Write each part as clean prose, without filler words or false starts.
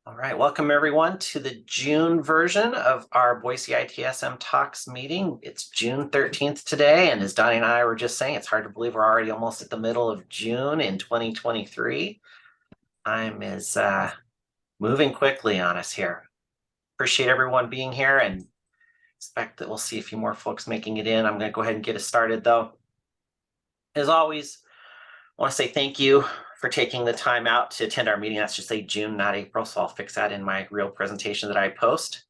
All right, welcome everyone to the June version of our Boise ITSM Talks meeting. It's June 13th today, and as Donnie and I were just saying, it's hard to believe we're already almost at the middle of June in 2023. Time is moving quickly on us here. Appreciate everyone being here and expect that we'll see a few more folks making it in. I'm going to go ahead and get us started though. As always, I want to say thank you for taking the time out to attend our meeting. That's just say June, not April, so I'll fix that in my real presentation that I post.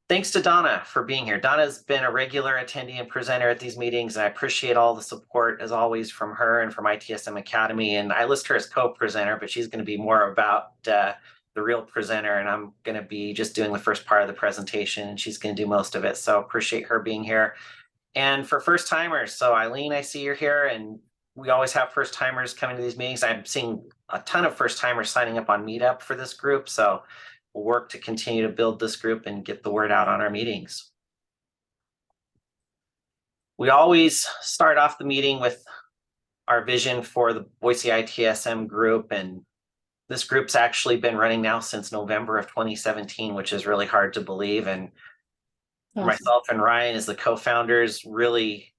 Thanks to Donna for being here. Donna's been a regular attendee and presenter at these meetings, and I appreciate all the support, as always, from her and from ITSM Academy. And I list her as co-presenter, but she's going to be more about the real presenter, and I'm going to be just doing the first part of the presentation, and she's going to do most of it. So appreciate her being here. And for first timers, so Eileen, I see you're here, and we always have first timers coming to these meetings. I'm seeing a ton of first timers signing up on Meetup for this group. So we'll work to continue to build this group and get the word out on our meetings. We always start off the meeting with our vision for the Boise ITSM group. And this group's actually been running now since November of 2017, which is really hard to believe. And awesome. Myself and Ryan, as the co-founders, really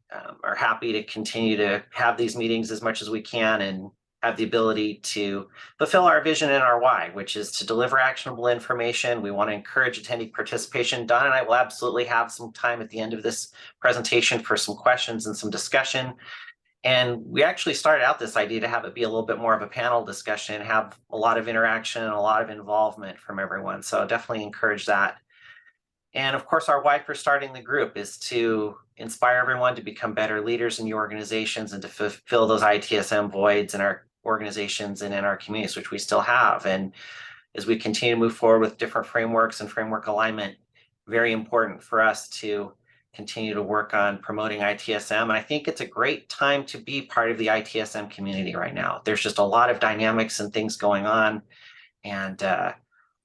are happy to continue to have these meetings as much as we can and have the ability to fulfill our vision and our why, which is to deliver actionable information. We want to encourage attendee participation. Don and I will absolutely have some time at the end of this presentation for some questions and some discussion. And we actually started out this idea to have it be a little bit more of a panel discussion, have a lot of interaction and a lot of involvement from everyone. So definitely encourage that. And of course, our why for starting the group is to inspire everyone to become better leaders in your organizations and to fulfill those ITSM voids in our organizations and in our communities, which we still have. And as we continue to move forward with different frameworks and framework alignment, very important for us to continue to work on promoting ITSM. And I think it's a great time to be part of the ITSM community right now. There's just a lot of dynamics and things going on, and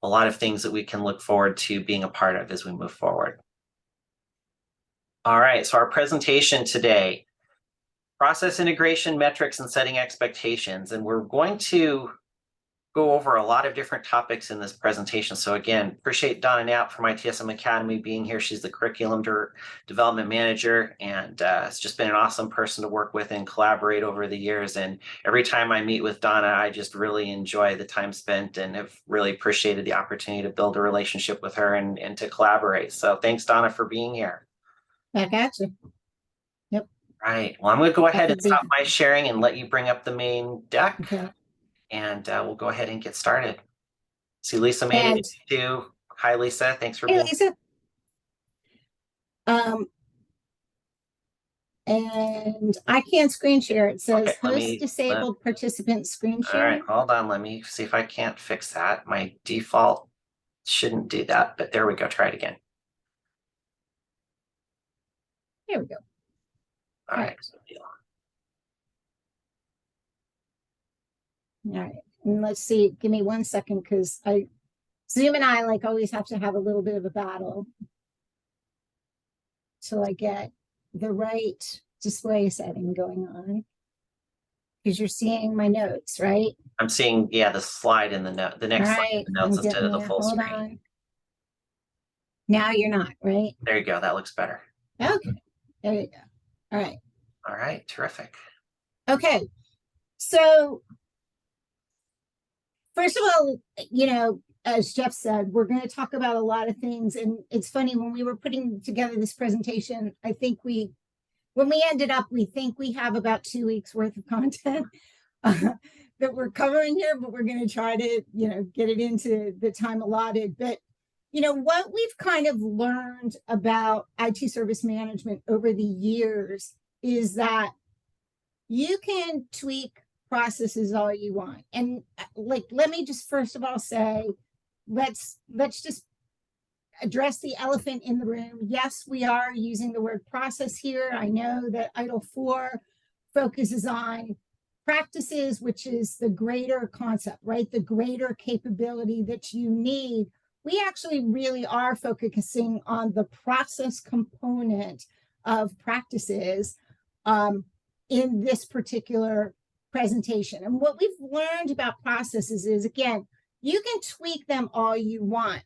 a lot of things that we can look forward to being a part of as we move forward. All right, so our presentation today, process integration, metrics, and setting expectations. And we're going to go over a lot of different topics in this presentation. So again, appreciate Donna Knapp from ITSM Academy being here. She's the curriculum development manager, and it's just been an awesome person to work with and collaborate over the years. And every time I meet with Donna, I just really enjoy the time spent and have really appreciated the opportunity to build a relationship with her and to collaborate. So thanks, Donna, for being here. Back at you. Yep. Right. Well, I'm going to go ahead and stop my sharing and let you bring up the main deck. Okay. And we'll go ahead and get started. See, Lisa made it too. Hi, Lisa. Thanks for being here. Lisa. And I can't screen share. It says host disabled participant screen share. All right, hold on. Let me see if I can't fix that. My default shouldn't do that, but there we go. Try it again. There we go. All right. All right, and let's see, give me 1 second, because Zoom and I always have to have a little bit of a battle till I get the right display setting going on, because you're seeing my notes, right? I'm seeing, yeah, the slide in the note, the next slide, the notes instead of the full screen. On. Now you're not, right? There you go, that looks better. Okay, there you go. All right. All right, terrific. Okay, so first of all, as Jeff said, we're going to talk about a lot of things. And it's funny, when we were putting together this presentation, I think when we ended up, we think we have about 2 weeks worth of content that we're covering here, but we're going to try to, get it into the time allotted. But, what we've kind of learned about IT service management over the years is that you can tweak processes all you want. And let me just first of all say, let's just address the elephant in the room. Yes, we are using the word process here. I know that ITIL 4 focuses on practices, which is the greater concept, right? The greater capability that you need. We actually really are focusing on the process component of practices in this particular presentation. And what we've learned about processes is, again, You can tweak them all you want,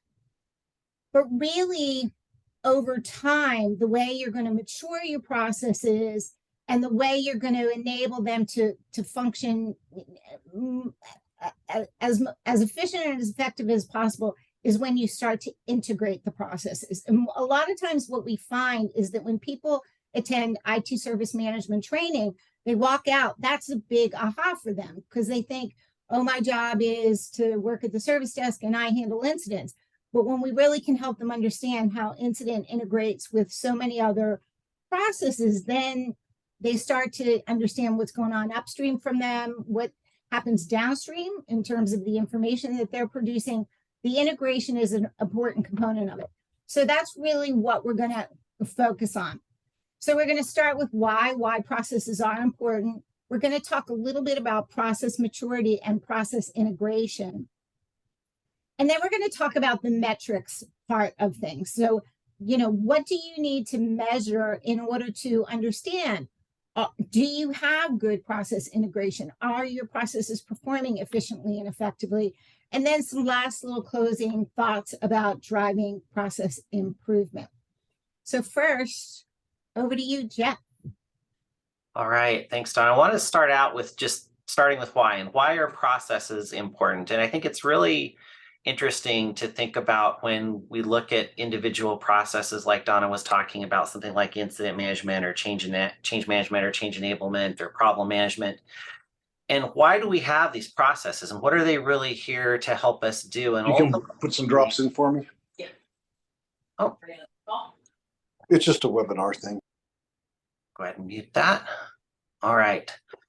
but really over time, the way you're going to mature your processes and the way you're going to enable them to function as efficient and as effective as possible is when you start to integrate the processes. And a lot of times what we find is that when people attend IT service management training, they walk out, that's a big aha for them because they think, oh, my job is to work at the service desk and I handle incidents. But when we really can help them understand how incident integrates with so many other processes, then they start to understand what's going on upstream from them, what happens downstream in terms of the information that they're producing. The integration is an important component of it. So that's really what we're going to focus on. So we're going to start with why processes are important. We're going to talk a little bit about process maturity and process integration. And then we're going to talk about the metrics part of things. So, what do you need to measure in order to understand? Do you have good process integration? Are your processes performing efficiently and effectively? And then some last little closing thoughts about driving process improvement. So first, over to you, Jeff. All right, thanks, Don. I want to start out with just starting with why, and why are processes important? And I think it's really interesting to think about when we look at individual processes like Donna was talking about, something like incident management or change management or change enablement or problem management. And why do we have these processes and what are they really here to help us do? And you can put some drops in for me? Yeah. Oh. It's just a webinar thing. Go ahead and mute that. All right. I'm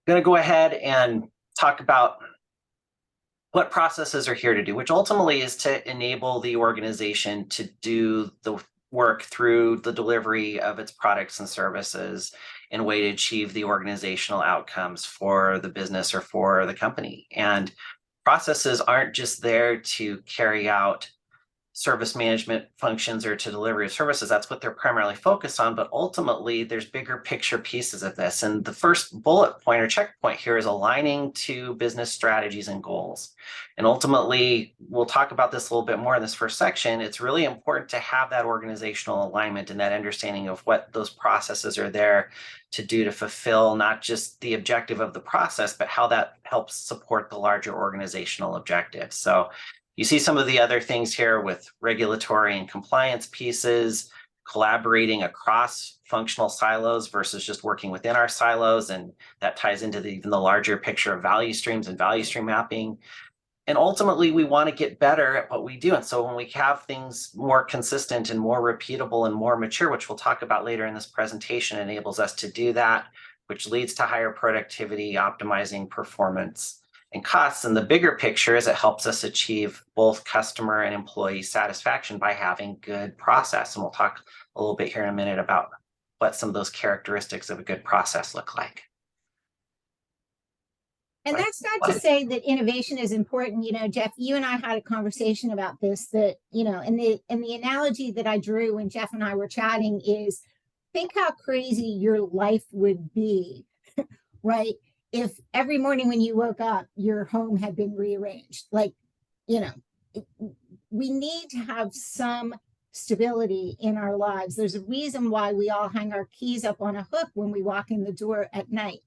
going to go ahead and talk about what processes are here to do, which ultimately is to enable the organization to do the work through the delivery of its products and services in a way to achieve the organizational outcomes for the business or for the company. And processes aren't just there to carry out service management functions or to delivery of services. That's what they're primarily focused on, but ultimately there's bigger picture pieces of this. And the first bullet point or checkpoint here is aligning to business strategies and goals. And ultimately, we'll talk about this a little bit more in this first section. It's really important to have that organizational alignment and that understanding of what those processes are there to do to fulfill not just the objective of the process, but how that helps support the larger organizational objective. So you see some of the other things here with regulatory and compliance pieces, collaborating across functional silos versus just working within our silos. And that ties into even the larger picture of value streams and value stream mapping. And ultimately, we want to get better at what we do. And so when we have things more consistent and more repeatable and more mature, which we'll talk about later in this presentation, enables us to do that, which leads to higher productivity, optimizing performance and costs. And the bigger picture is it helps us achieve both customer and employee satisfaction by having good process. And we'll talk a little bit here in a minute about what some of those characteristics of a good process look like. And that's not to say that innovation is important. Jeff, you and I had a conversation about this, that, and the analogy that I drew when Jeff and I were chatting is, think how crazy your life would be, right? If every morning when you woke up, your home had been rearranged. We need to have some stability in our lives. There's a reason why we all hang our keys up on a hook when we walk in the door at night.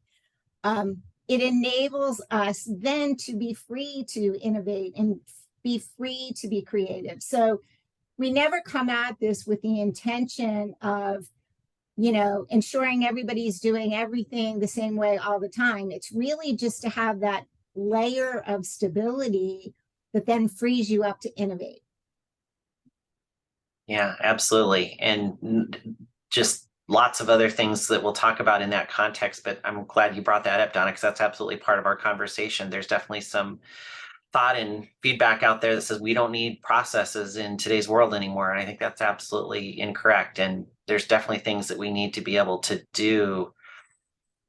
It enables us then to be free to innovate and be free to be creative. So we never come at this with the intention of ensuring everybody's doing everything the same way all the time. It's really just to have that layer of stability that then frees you up to innovate. Yeah, absolutely. And just lots of other things that we'll talk about in that context, but I'm glad you brought that up, Donna, because that's absolutely part of our conversation. There's definitely some thought and feedback out there that says we don't need processes in today's world anymore. And I think that's absolutely incorrect. And there's definitely things that we need to be able to do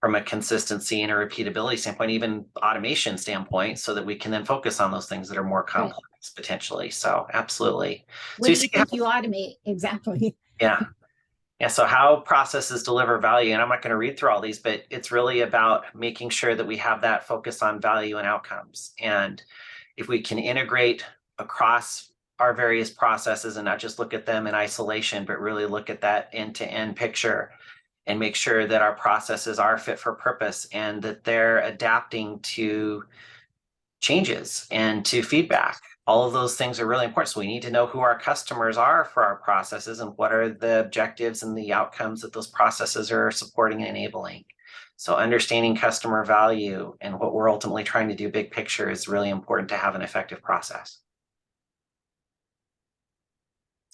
from a consistency and a repeatability standpoint, even automation standpoint, so that we can then focus on those things that are more complex potentially. So absolutely. What do you think you automate? Exactly. Yeah. Yeah, so how processes deliver value, and I'm not going to read through all these, but it's really about making sure that we have that focus on value and outcomes. And if we can integrate across our various processes and not just look at them in isolation, but really look at that end-to-end picture and make sure that our processes are fit for purpose and that they're adapting to changes and to feedback. All of those things are really important. So we need to know who our customers are for our processes and what are the objectives and the outcomes that those processes are supporting and enabling. So understanding customer value and what we're ultimately trying to do big picture is really important to have an effective process.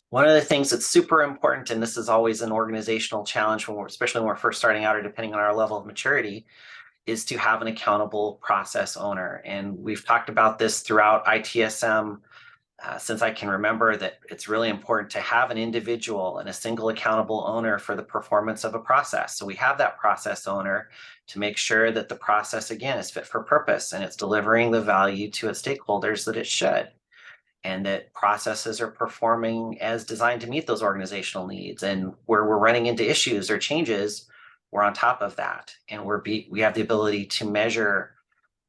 One of the things that's super important, and this is always an organizational challenge, especially when we're first starting out or depending on our level of maturity, is to have an accountable process owner. And we've talked about this throughout ITSM since I can remember, that it's really important to have an individual and a single accountable owner for the performance of a process. So we have that process owner to make sure that the process, again, is fit for purpose and it's delivering the value to its stakeholders that it should, and that processes are performing as designed to meet those organizational needs. And where we're running into issues or changes, we're on top of that. And we have the ability to measure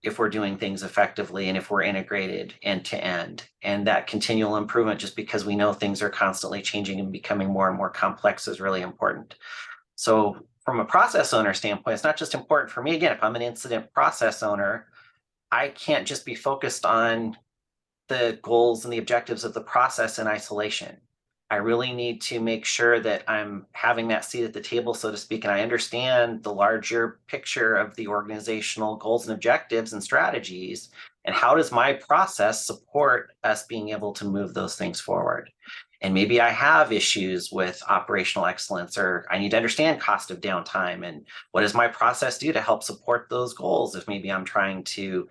if we're doing things effectively and if we're integrated end to end. And that continual improvement, just because we know things are constantly changing and becoming more and more complex, is really important. So from a process owner standpoint, it's not just important for me. Again, if I'm an incident process owner, I can't just be focused on the goals and the objectives of the process in isolation. I really need to make sure that I'm having that seat at the table, so to speak, and I understand the larger picture of the organizational goals and objectives and strategies, and how does my process support us being able to move those things forward. And maybe I have issues with operational excellence, or I need to understand cost of downtime, and what does my process do to help support those goals if maybe I'm trying to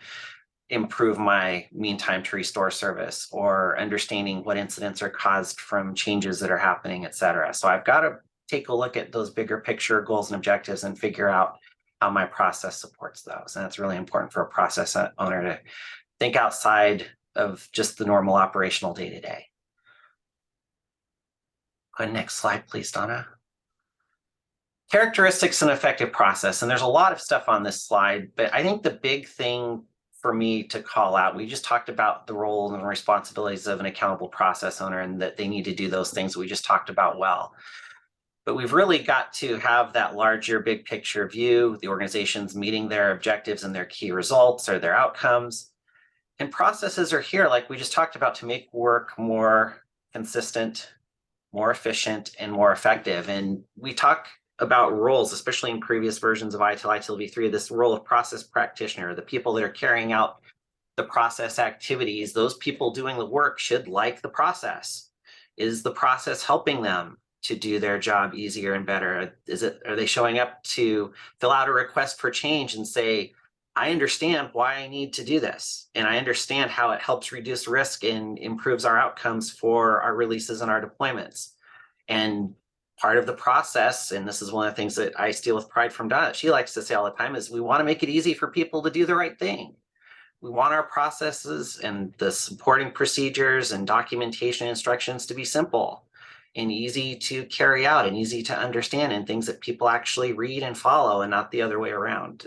improve my mean time to restore service, or understanding what incidents are caused from changes that are happening, et cetera. So I've got to take a look at those bigger picture goals and objectives and figure out how my process supports those. And it's really important for a process owner to think outside of just the normal operational day-to-day. Go ahead, next slide, please, Donna. Characteristics and effective process. And there's a lot of stuff on this slide, but I think the big thing for me to call out, we just talked about the role and responsibilities of an accountable process owner and that they need to do those things that we just talked about well. But we've really got to have that larger big picture view, the organization's meeting their objectives and their key results or their outcomes. And processes are here, like we just talked about, to make work more consistent, more efficient, and more effective. And we talk about roles, especially in previous versions of ITIL, ITIL v3, this role of process practitioner, the people that are carrying out the process activities. Those people doing the work should like the process. Is the process helping them to do their job easier and better? Are they showing up to fill out a request for change and say, I understand why I need to do this, and I understand how it helps reduce risk and improves our outcomes for our releases and our deployments? And part of the process, and this is one of the things that I steal with pride from Donna, she likes to say all the time, is we want to make it easy for people to do the right thing. We want our processes and the supporting procedures and documentation instructions to be simple and easy to carry out and easy to understand, and things that people actually read and follow, and not the other way around.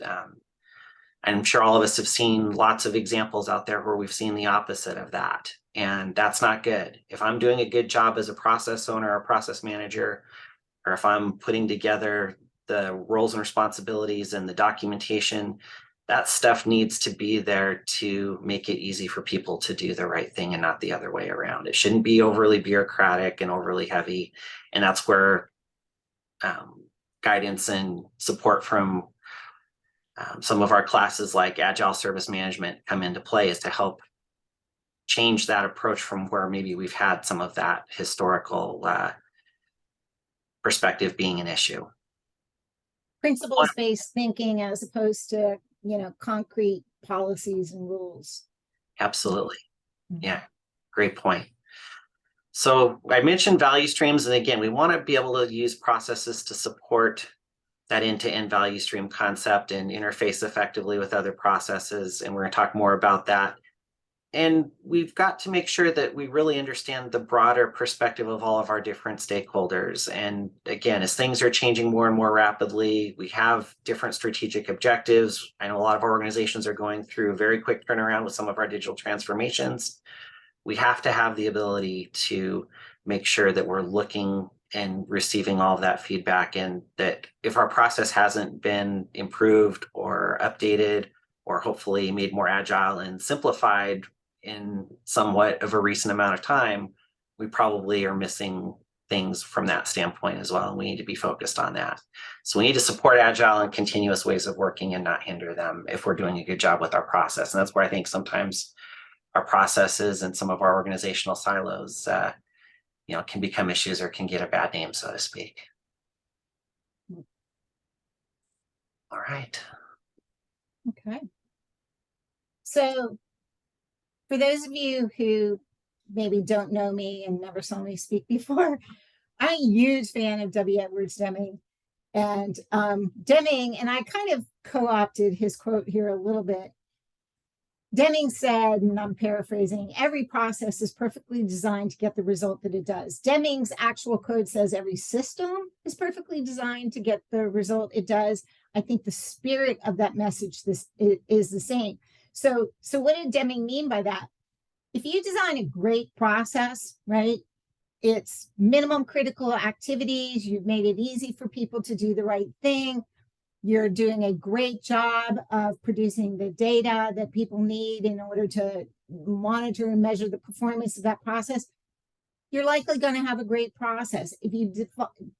I'm sure all of us have seen lots of examples out there where we've seen the opposite of that. And that's not good. If I'm doing a good job as a process owner or process manager, or if I'm putting together the roles and responsibilities and the documentation, that stuff needs to be there to make it easy for people to do the right thing and not the other way around. It shouldn't be overly bureaucratic and overly heavy. And that's where guidance and support from some of our classes like Agile Service Management come into play, is to help change that approach from where maybe we've had some of that historical perspective being an issue. Principles-based thinking as opposed to, concrete policies and rules. Absolutely. Yeah, great point. So I mentioned value streams, and again, we want to be able to use processes to support that end-to-end value stream concept and interface effectively with other processes. And we're going to talk more about that And we've got to make sure that we really understand the broader perspective of all of our different stakeholders. And again, as things are changing more and more rapidly, we have different strategic objectives. I know a lot of our organizations are going through a very quick turnaround with some of our digital transformations. We have to have the ability to make sure that we're looking and receiving all of that feedback, and that if our process hasn't been improved or updated or hopefully made more agile and simplified in somewhat of a recent amount of time, we probably are missing things from that standpoint as well. And we need to be focused on that. So we need to support agile and continuous ways of working and not hinder them if we're doing a good job with our process. And that's where I think sometimes our processes and some of our organizational silos, can become issues or can get a bad name, so to speak. All right. Okay. So for those of you who maybe don't know me and never saw me speak before, I'm a huge fan of W. Edwards Deming. And Deming, and I kind of co-opted his quote here a little bit. Deming said, and I'm paraphrasing, every process is perfectly designed to get the result that it does. Deming's actual code says every system is perfectly designed to get the result it does. I think the spirit of that message is the same. So what did Deming mean by that? If you design a great process, right, it's minimum critical activities, you've made it easy for people to do the right thing, you're doing a great job of producing the data that people need in order to monitor and measure the performance of that process, you're likely going to have a great process. If you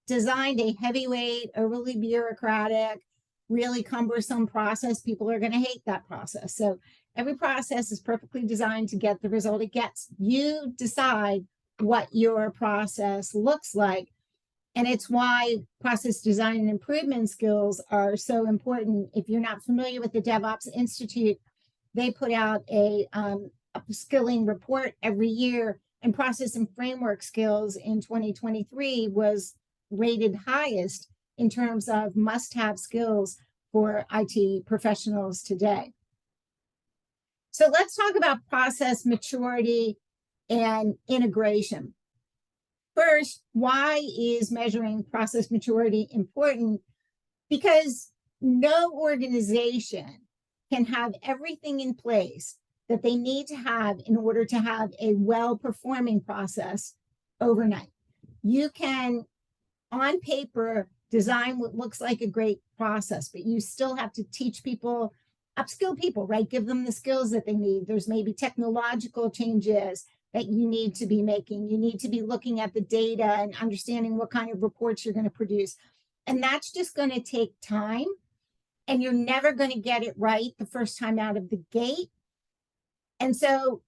designed a heavyweight, overly bureaucratic, really cumbersome process, people are going to hate that process. So every process is perfectly designed to get the result it gets. You decide what your process looks like. And it's why process design and improvement skills are so important. If you're not familiar with the DevOps Institute, they put out a skilling report every year, and process and framework skills in 2023 was rated highest in terms of must-have skills for IT professionals today. So let's talk about process maturity and integration. First, why is measuring process maturity important? Because no organization can have everything in place that they need to have in order to have a well-performing process overnight. You can, on paper, design what looks like a great process, but you still have to teach people, upskill people, right? Give them the skills that they need. There's maybe technological changes that you need to be making. You need to be looking at the data and understanding what kind of reports you're going to produce. And that's just going to take time. And you're never going to get it right the first time out of the gate. And so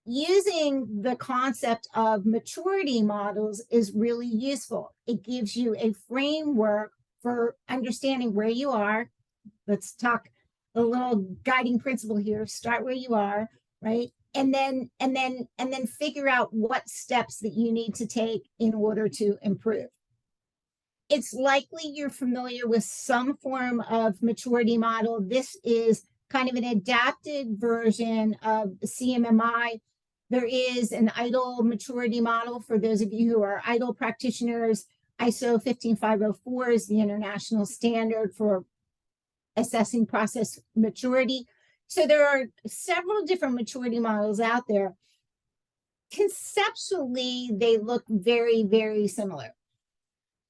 using the concept of maturity models is really useful. It gives you a framework for understanding where you are. Let's talk a little guiding principle here. Start where you are, right? And then figure out what steps that you need to take in order to improve. It's likely you're familiar with some form of maturity model. This is kind of an adapted version of CMMI. There is an ITIL maturity model for those of you who are ITIL practitioners. ISO 15504 is the international standard for assessing process maturity. So there are several different maturity models out there. Conceptually, they look very, very similar.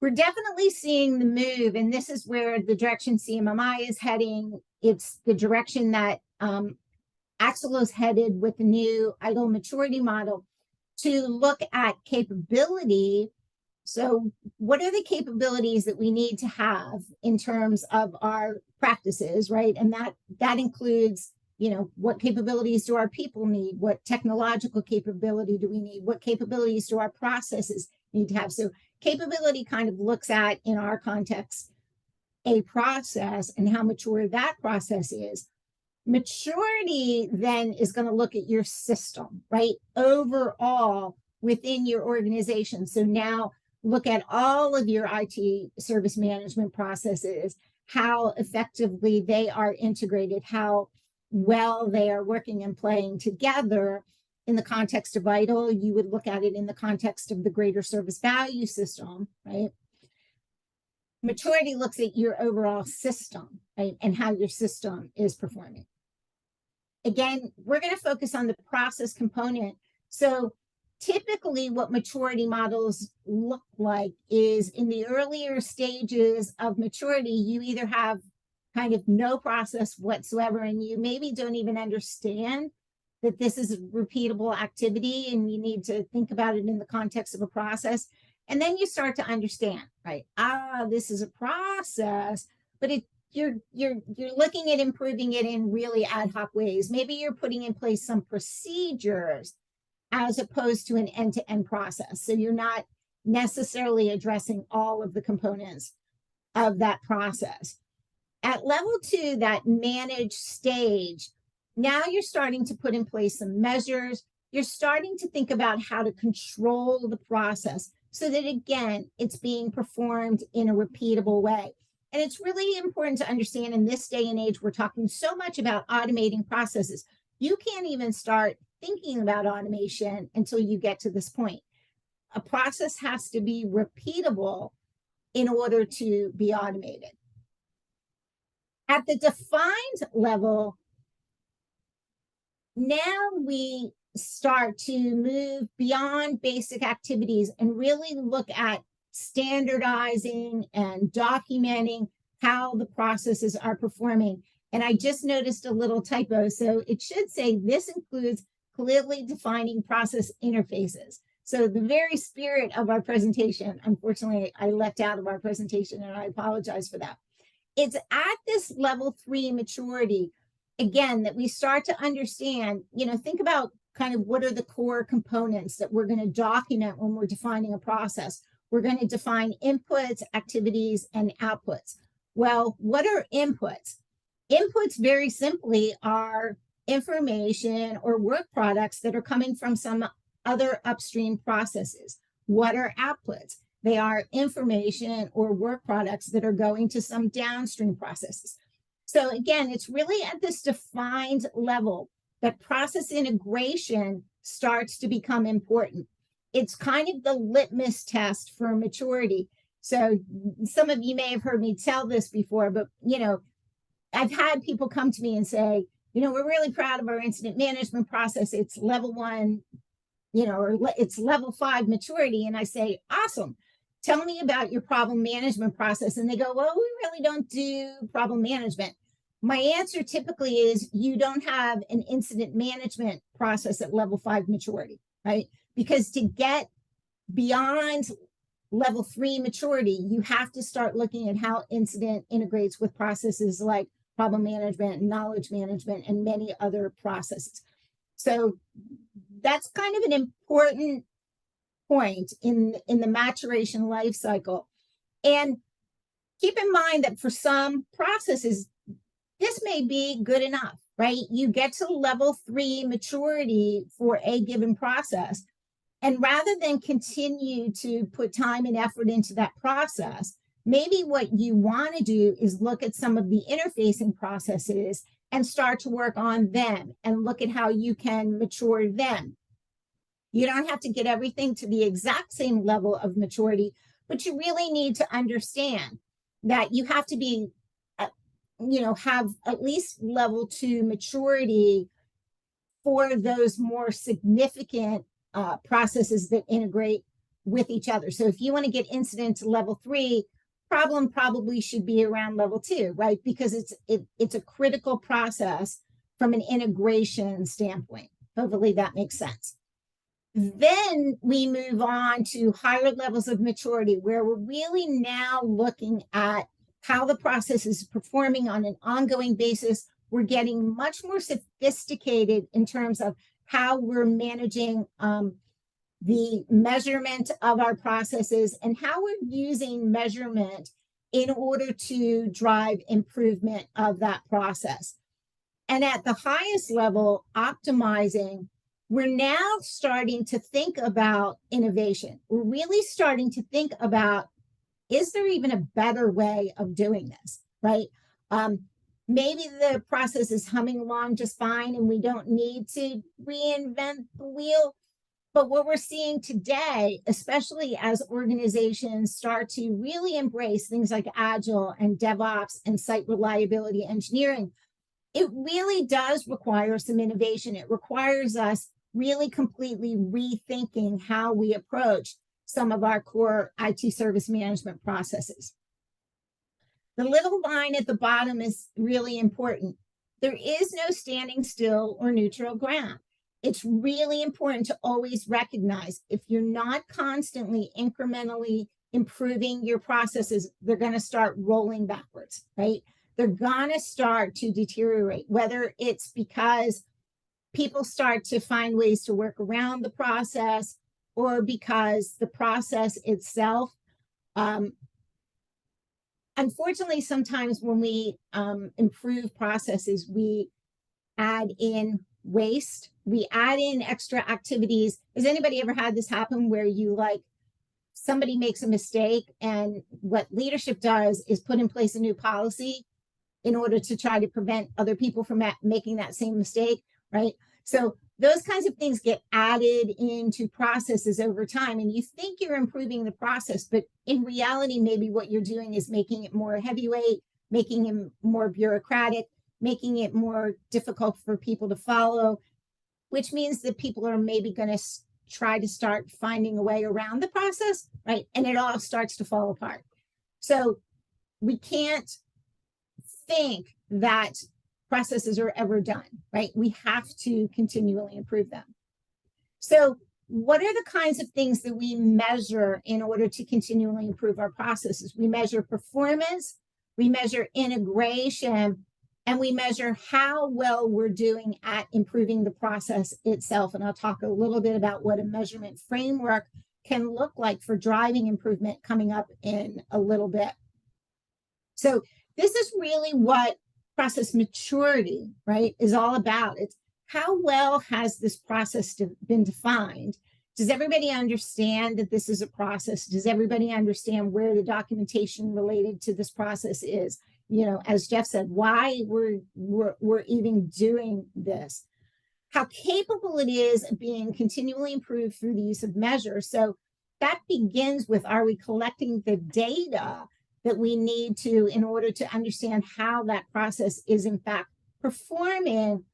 We're definitely seeing the move, and this is where the direction CMMI is heading. It's the direction that Axel is headed with the new ITIL maturity model to look at capability. So what are the capabilities that we need to have in terms of our practices, right? And that includes, what capabilities do our people need? What technological capability do we need? What capabilities do our processes need to have? So capability kind of looks at, in our context, a process and how mature that process is. Maturity then is going to look at your system, right? Overall within your organization. So now look at all of your IT service management processes, how effectively they are integrated, how well they are working and playing together. In the context of VITAL, you would look at it in the context of the greater service value system, right? Maturity looks at your overall system, right, and how your system is performing. Again, we're going to focus on the process component. So typically what maturity models look like is in the earlier stages of maturity, you either have kind of no process whatsoever, and you maybe don't even understand that this is a repeatable activity and you need to think about it in the context of a process. And then you start to understand, right? This is a process, but you're looking at improving it in really ad hoc ways. Maybe you're putting in place some procedures as opposed to an end-to-end process. So you're not necessarily addressing all of the components of that process. At level 2, that managed stage, now you're starting to put in place some measures. You're starting to think about how to control the process so that, again, it's being performed in a repeatable way. And it's really important to understand in this day and age, we're talking so much about automating processes. You can't even start thinking about automation until you get to this point. A process has to be repeatable in order to be automated. At the defined level, now we start to move beyond basic activities and really look at standardizing and documenting how the processes are performing. And I just noticed a little typo. So it should say this includes clearly defining process interfaces. So the very spirit of our presentation, unfortunately, I left out of our presentation, and I apologize for that. It's at this level 3 maturity, again, that we start to understand, think about kind of what are the core components that we're going to document when we're defining a process. We're going to define inputs, activities, and outputs. Well, what are inputs? Inputs very simply are information or work products that are coming from some other upstream processes. What are outputs? They are information or work products that are going to some downstream processes. So again, it's really at this defined level that process integration starts to become important. It's kind of the litmus test for maturity. So some of you may have heard me tell this before, but I've had people come to me and say, we're really proud of our incident management process. It's level 1, or it's level 5 maturity. And I say, awesome. Tell me about your problem management process. And they go, well, we really don't do problem management. My answer typically is you don't have an incident management process at level 5 maturity, right? Because to get beyond level 3 maturity, you have to start looking at how incident integrates with processes like problem management, knowledge management, and many other processes. So that's kind of an important point in the maturation life cycle. And keep in mind that for some processes, this may be good enough, right? You get to level 3 maturity for a given process. And rather than continue to put time and effort into that process, maybe what you want to do is look at some of the interfacing processes and start to work on them and look at how you can mature them. You don't have to get everything to the exact same level of maturity, but you really need to understand that you have to be, have at least level 2 maturity for those more significant processes that integrate with each other. So if you want to get incident to level 3, problem probably should be around level 2, right? Because it's a critical process from an integration standpoint. Hopefully that makes sense. Then we move on to higher levels of maturity, where we're really now looking at how the process is performing on an ongoing basis. We're getting much more sophisticated in terms of how we're managing the measurement of our processes and how we're using measurement in order to drive improvement of that process. And at the highest level, optimizing, we're now starting to think about innovation. We're really starting to think about, is there even a better way of doing this, right? maybe the process is humming along just fine and we don't need to reinvent the wheel. But what we're seeing today, especially as organizations start to really embrace things like Agile and DevOps and site reliability engineering, it really does require some innovation. It requires us really completely rethinking how we approach some of our core IT service management processes. The little line at the bottom is really important. There is no standing still or neutral ground. It's really important to always recognize if you're not constantly incrementally improving your processes, they're going to start rolling backwards, right? They're going to start to deteriorate, whether it's because people start to find ways to work around the process or because the process itself. Unfortunately, sometimes when we improve processes, we add in waste, we add in extra activities. Has anybody ever had this happen where you somebody makes a mistake and what leadership does is put in place a new policy in order to try to prevent other people from making that same mistake, right? So those kinds of things get added into processes over time, and you think you're improving the process, but in reality, maybe what you're doing is making it more heavyweight, making it more bureaucratic, making it more difficult for people to follow, which means that people are maybe going to try to start finding a way around the process, right? And it all starts to fall apart. So we can't think that processes are ever done, right? We have to continually improve them. So what are the kinds of things that we measure in order to continually improve our processes? We measure performance, we measure integration, and we measure how well we're doing at improving the process itself. And I'll talk a little bit about what a measurement framework can look like for driving improvement coming up in a little bit. So this is really what process maturity, right, is all about. It's how well has this process been defined? Does everybody understand that this is a process? Does everybody understand where the documentation related to this process is? You know, as Jeff said, why we're even doing this? How capable it is of being continually improved through the use of measures. So that begins with, are we collecting the data that we need to in order to understand how that process is in fact performing,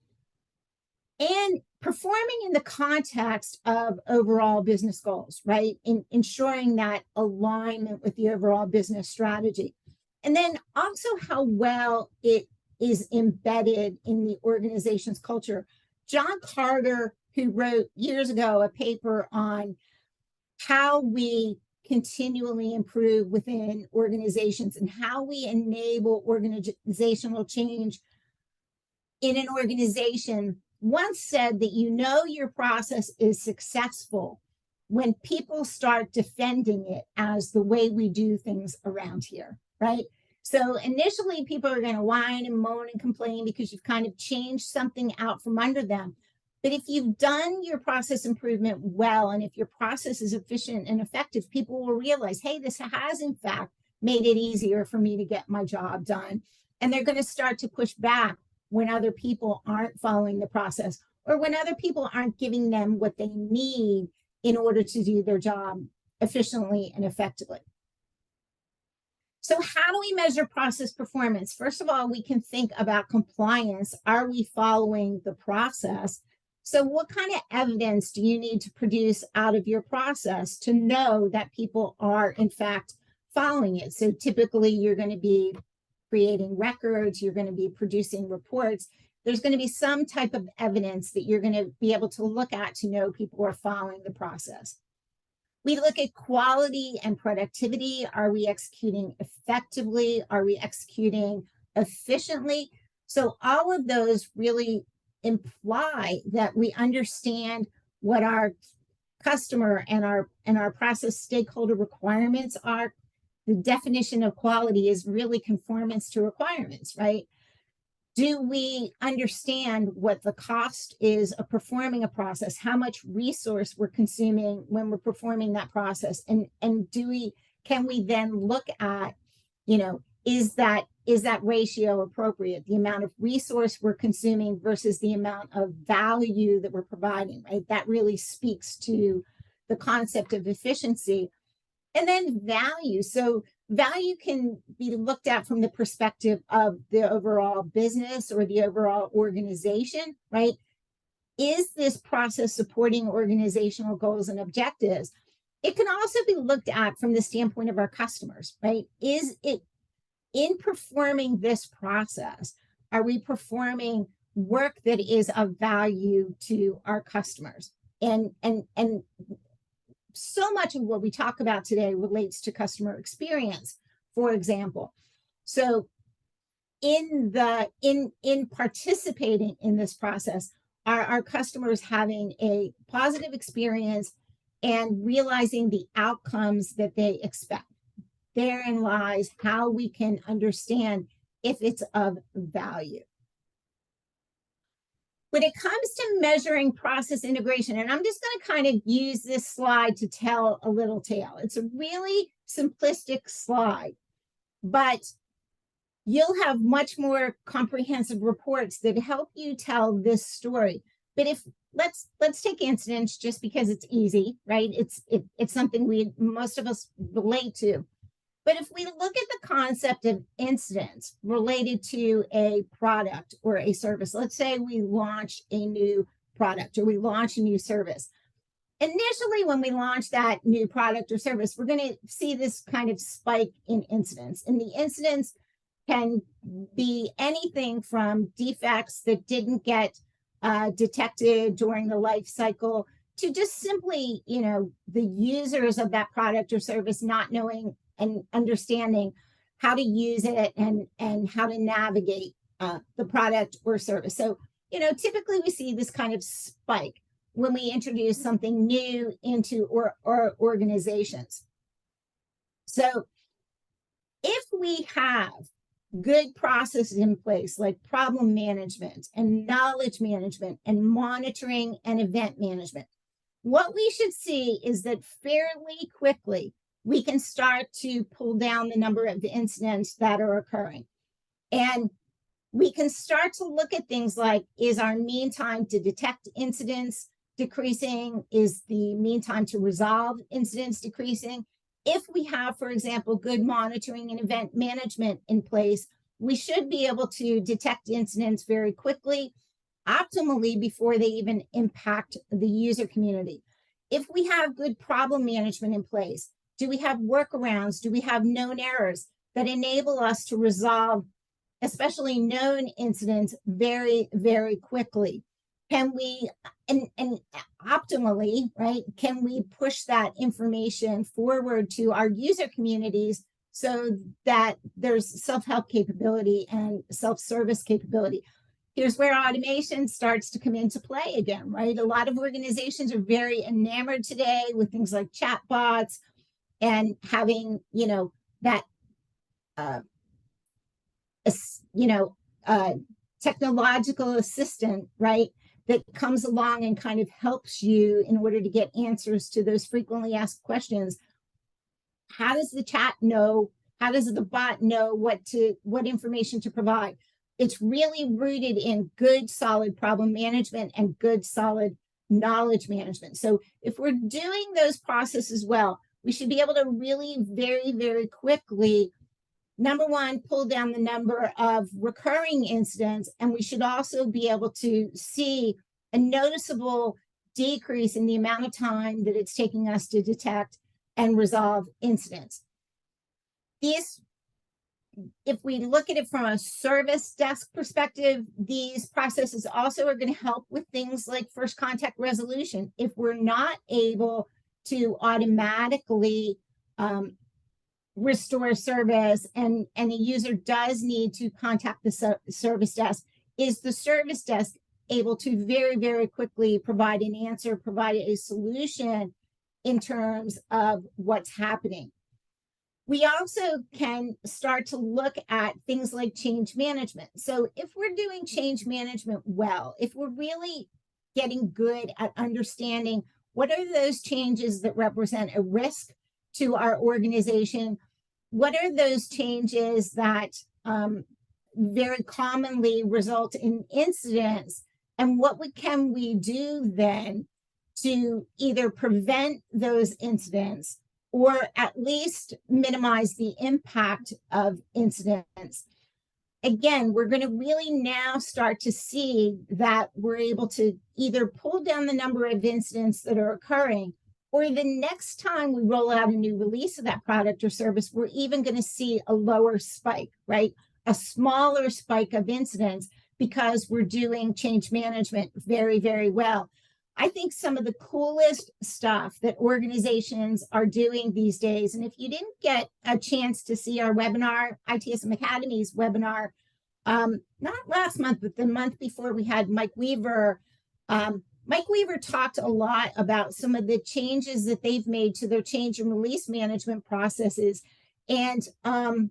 and performing in the context of overall business goals, right? In ensuring that alignment with the overall business strategy. And then also how well it is embedded in the organization's culture. John Carter, who wrote years ago a paper on how we continually improve within organizations and how we enable organizational change in an organization, once said that you know your process is successful when people start defending it as the way we do things around here, right? So initially people are going to whine and moan and complain because you've kind of changed something out from under them. But if you've done your process improvement well, and if your process is efficient and effective, people will realize, hey, this has in fact made it easier for me to get my job done. And they're going to start to push back when other people aren't following the process, or when other people aren't giving them what they need in order to do their job efficiently and effectively. So how do we measure process performance? First of all, we can think about compliance. Are we following the process? So what kind of evidence do you need to produce out of your process to know that people are in fact following it? So typically you're going to be creating records, you're going to be producing reports. There's going to be some type of evidence that you're going to be able to look at to know people are following the process. We look at quality and productivity. Are we executing effectively? Are we executing efficiently? So all of those really imply that we understand what our customer and our process stakeholder requirements are. The definition of quality is really conformance to requirements, right? Do we understand what the cost is of performing a process, how much resource we're consuming when we're performing that process? And can we then look at, is that is that ratio appropriate? The amount of resource we're consuming versus the amount of value that we're providing, right? That really speaks to the concept of efficiency. And then value. So value can be looked at from the perspective of the overall business or the overall organization, right? Is this process supporting organizational goals and objectives? It can also be looked at from the standpoint of our customers, right? Is it, in performing this process, are we performing work that is of value to our customers? And so much of what we talk about today relates to customer experience, for example. So in participating in this process, are our customers having a positive experience and realizing the outcomes that they expect? Therein lies how we can understand if it's of value. When it comes to measuring process integration, and I'm just going to kind of use this slide to tell a little tale. It's a really simplistic slide, but you'll have much more comprehensive reports that help you tell this story. But if let's take incidents just because it's easy, right? It's something most of us relate to. But if we look at the concept of incidents related to a product or a service, let's say we launch a new product or we launch a new service. Initially, when we launch that new product or service, we're going to see this kind of spike in incidents. And the incidents can be anything from defects that didn't get detected during the life cycle to just simply, the users of that product or service not knowing and understanding how to use it and how to navigate the product or service. So, typically we see this kind of spike when we introduce something new into our organizations. So if we have good processes in place like problem management and knowledge management and monitoring and event management, what we should see is that fairly quickly we can start to pull down the number of incidents that are occurring. And we can start to look at things like, is our mean time to detect incidents decreasing? Is the mean time to resolve incidents decreasing? If we have, for example, good monitoring and event management in place, we should be able to detect incidents very quickly, optimally before they even impact the user community. If we have good problem management in place, do we have workarounds? Do we have known errors that enable us to resolve, especially known incidents, very, very quickly? Can we, and optimally, right, can we push that information forward to our user communities so that there's self-help capability and self-service capability? Here's where automation starts to come into play again, right? A lot of organizations are very enamored today with things like chatbots and having, that, technological assistant, right, that comes along and kind of helps you in order to get answers to those frequently asked questions. How does the chat know? How does the bot know what information to provide? It's really rooted in good, solid problem management and good, solid knowledge management. So if we're doing those processes well, we should be able to really very, very quickly, number one, pull down the number of recurring incidents, and we should also be able to see a noticeable decrease in the amount of time that it's taking us to detect and resolve incidents. If we look at it from a service desk perspective, these processes also are going to help with things like first contact resolution. If we're not able to automatically restore service and a user does need to contact the service desk, is the service desk able to very, very quickly provide an answer, provide a solution in terms of what's happening? We also can start to look at things like change management. So if we're doing change management well, if we're really getting good at understanding what are those changes that represent a risk to our organization, what are those changes that very commonly result in incidents. And what can we do then to either prevent those incidents or at least minimize the impact of incidents? Again, we're going to really now start to see that we're able to either pull down the number of incidents that are occurring, or the next time we roll out a new release of that product or service, we're even going to see a lower spike, right? A smaller spike of incidents because we're doing change management very, very well. I think some of the coolest stuff that organizations are doing these days, and if you didn't get a chance to see our webinar, ITSM Academy's webinar, not last month, but the month before, we had Mike Weaver. Mike Weaver talked a lot about some of the changes that they've made to their change and release management processes. And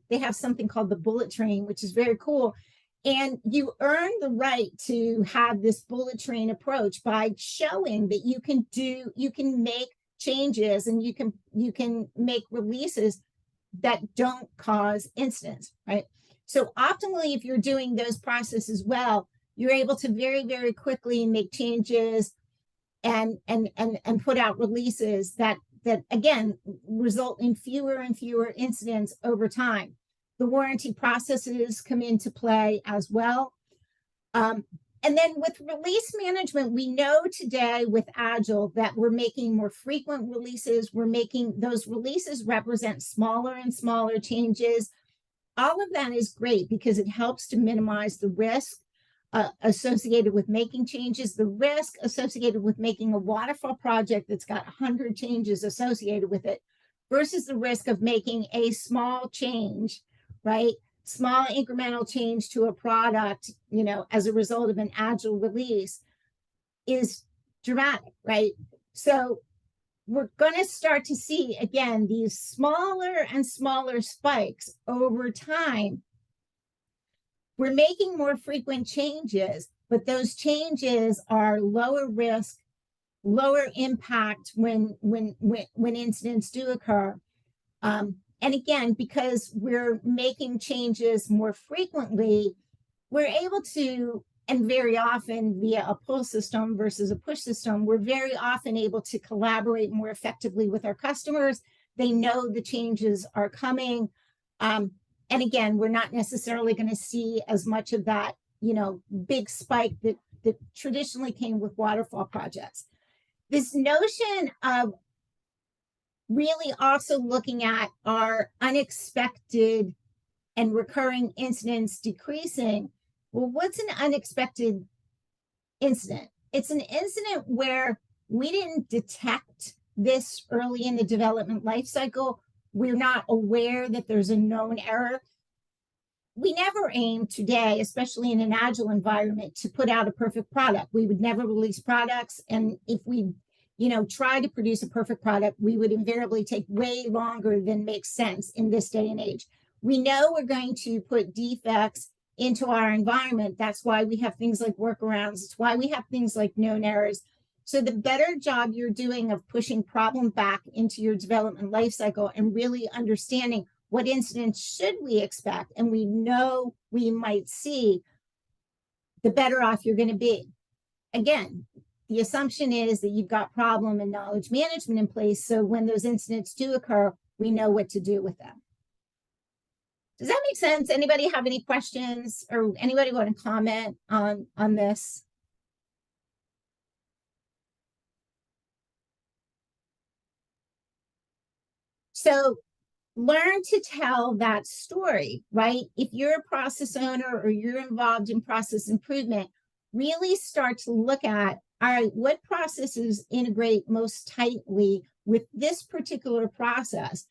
they have something called the bullet train, which is very cool. And you earn the right to have this bullet train approach by showing that you can make changes and you can make releases that don't cause incidents, right? So optimally, if you're doing those processes well, you're able to very, very quickly make changes and put out releases that again result in fewer and fewer incidents over time. The warranty processes come into play as well. And then with release management, we know today with Agile that we're making more frequent releases. We're making those releases represent smaller and smaller changes. All of that is great because it helps to minimize the risk associated with making changes, the risk associated with making a waterfall project that's got 100 changes associated with it versus the risk of making a small change, right? Small incremental change to a product, as a result of an Agile release is dramatic, right? So we're going to start to see, again, these smaller and smaller spikes over time. We're making more frequent changes, but those changes are lower risk, lower impact when incidents do occur. And again, because we're making changes more frequently, we're able to, and very often via a pull system versus a push system, we're very often able to collaborate more effectively with our customers. They know the changes are coming. And again, we're not necessarily going to see as much of that, big spike that traditionally came with waterfall projects. This notion of really also looking at our unexpected and recurring incidents decreasing. Well, what's an unexpected incident? It's an incident where we didn't detect this early in the development life cycle. We're not aware that there's a known error. We never aim today, especially in an Agile environment, to put out a perfect product. We would never release products. And if we, try to produce a perfect product, we would invariably take way longer than makes sense in this day and age. We know we're going to put defects into our environment. That's why we have things like workarounds. It's why we have things like known errors. So the better job you're doing of pushing problem back into your development lifecycle and really understanding what incidents should we expect and we know we might see, the better off you're going to be. Again, the assumption is that you've got problem and knowledge management in place, so when those incidents do occur, we know what to do with them. Does that make sense? Anybody have any questions or anybody want to comment on this? So learn to tell that story, right? If you're a process owner or you're involved in process improvement, really start to look at, all right, what processes integrate most tightly with this particular process?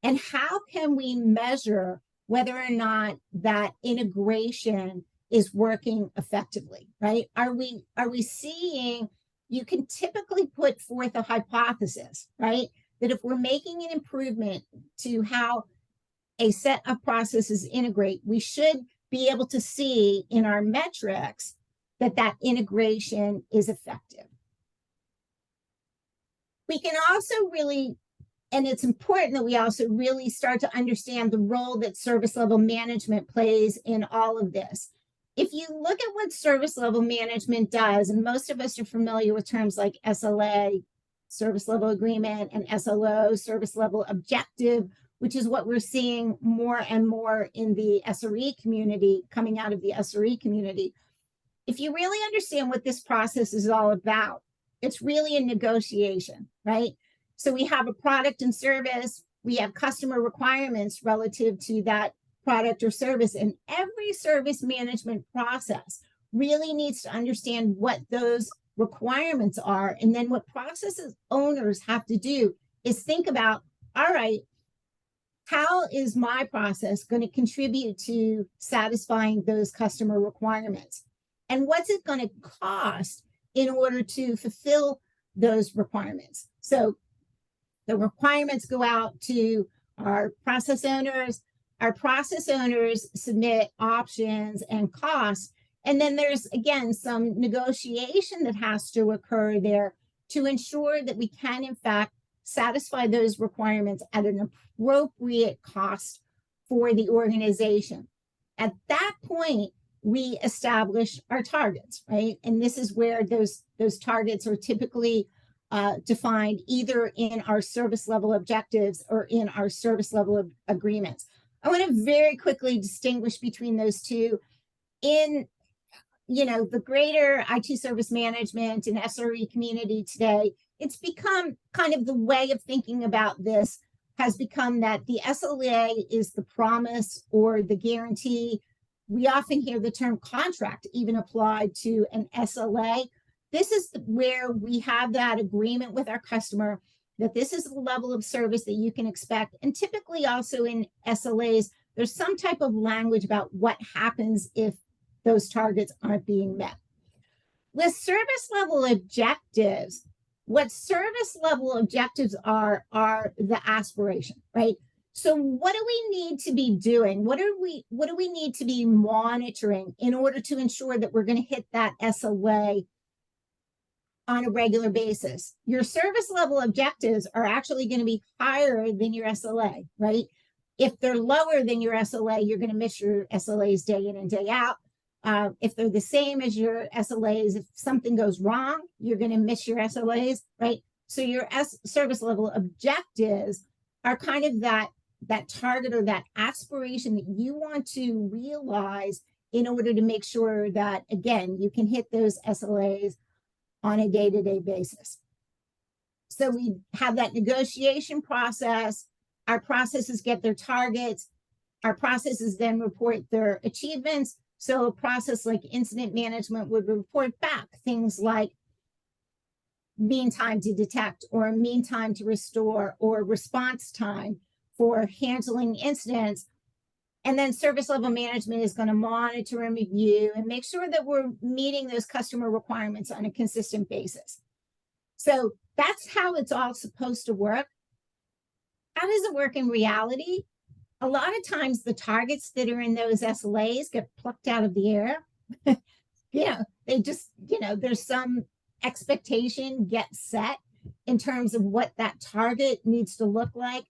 And how can we measure whether or not that integration is working effectively, right? Are we seeing, you can typically put forth a hypothesis, right? That if we're making an improvement to how a set of processes integrate, we should be able to see in our metrics that that integration is effective. We can also really And it's important that we also really start to understand the role that service level management plays in all of this. If you look at what service level management does, and most of us are familiar with terms like SLA, service level agreement, and SLO, service level objective, which is what we're seeing more and more in the SRE community, coming out of the SRE community. If you really understand what this process is all about, it's really a negotiation, right? So we have a product and service, we have customer requirements relative to that product or service, and every service management process really needs to understand what those requirements are. And then what processes owners have to do is think about, all right, how is my process going to contribute to satisfying those customer requirements? And what's it going to cost in order to fulfill those requirements? So the requirements go out to our process owners. Our process owners submit options and costs. And then there's, again, some negotiation that has to occur there to ensure that we can, in fact, satisfy those requirements at an appropriate cost for the organization. At that point, we establish our targets, right? And this is where those targets are typically defined either in our service level objectives or in our service level agreements. I want to very quickly distinguish between those two. In the greater IT service management and SRE community today, it's become kind of the way of thinking about this has become that the SLA is the promise or the guarantee. We often hear the term contract even applied to an SLA. This is where we have that agreement with our customer that this is the level of service that you can expect. And typically also in SLAs, there's some type of language about what happens if those targets aren't being met. With service level objectives, what service level objectives are the aspiration, right? So what do we need to be doing? What do we need to be monitoring in order to ensure that we're going to hit that SLA on a regular basis? Your service level objectives are actually going to be higher than your SLA, right? If they're lower than your SLA, you're going to miss your SLAs day in and day out. If they're the same as your SLAs, if something goes wrong, you're going to miss your SLAs, right? So your service level objectives are kind of that target or that aspiration that you want to realize in order to make sure that, again, you can hit those SLAs on a day-to-day basis. So we have that negotiation process. Our processes get their targets. Our processes then report their achievements. So a process like incident management would report back things like mean time to detect or mean time to restore or response time for handling incidents. And then service level management is going to monitor and review and make sure that we're meeting those customer requirements on a consistent basis. So that's how it's all supposed to work. How does it work in reality? A lot of times the targets that are in those SLAs get plucked out of the air. They just, there's some expectation gets set in terms of what that target needs to look like.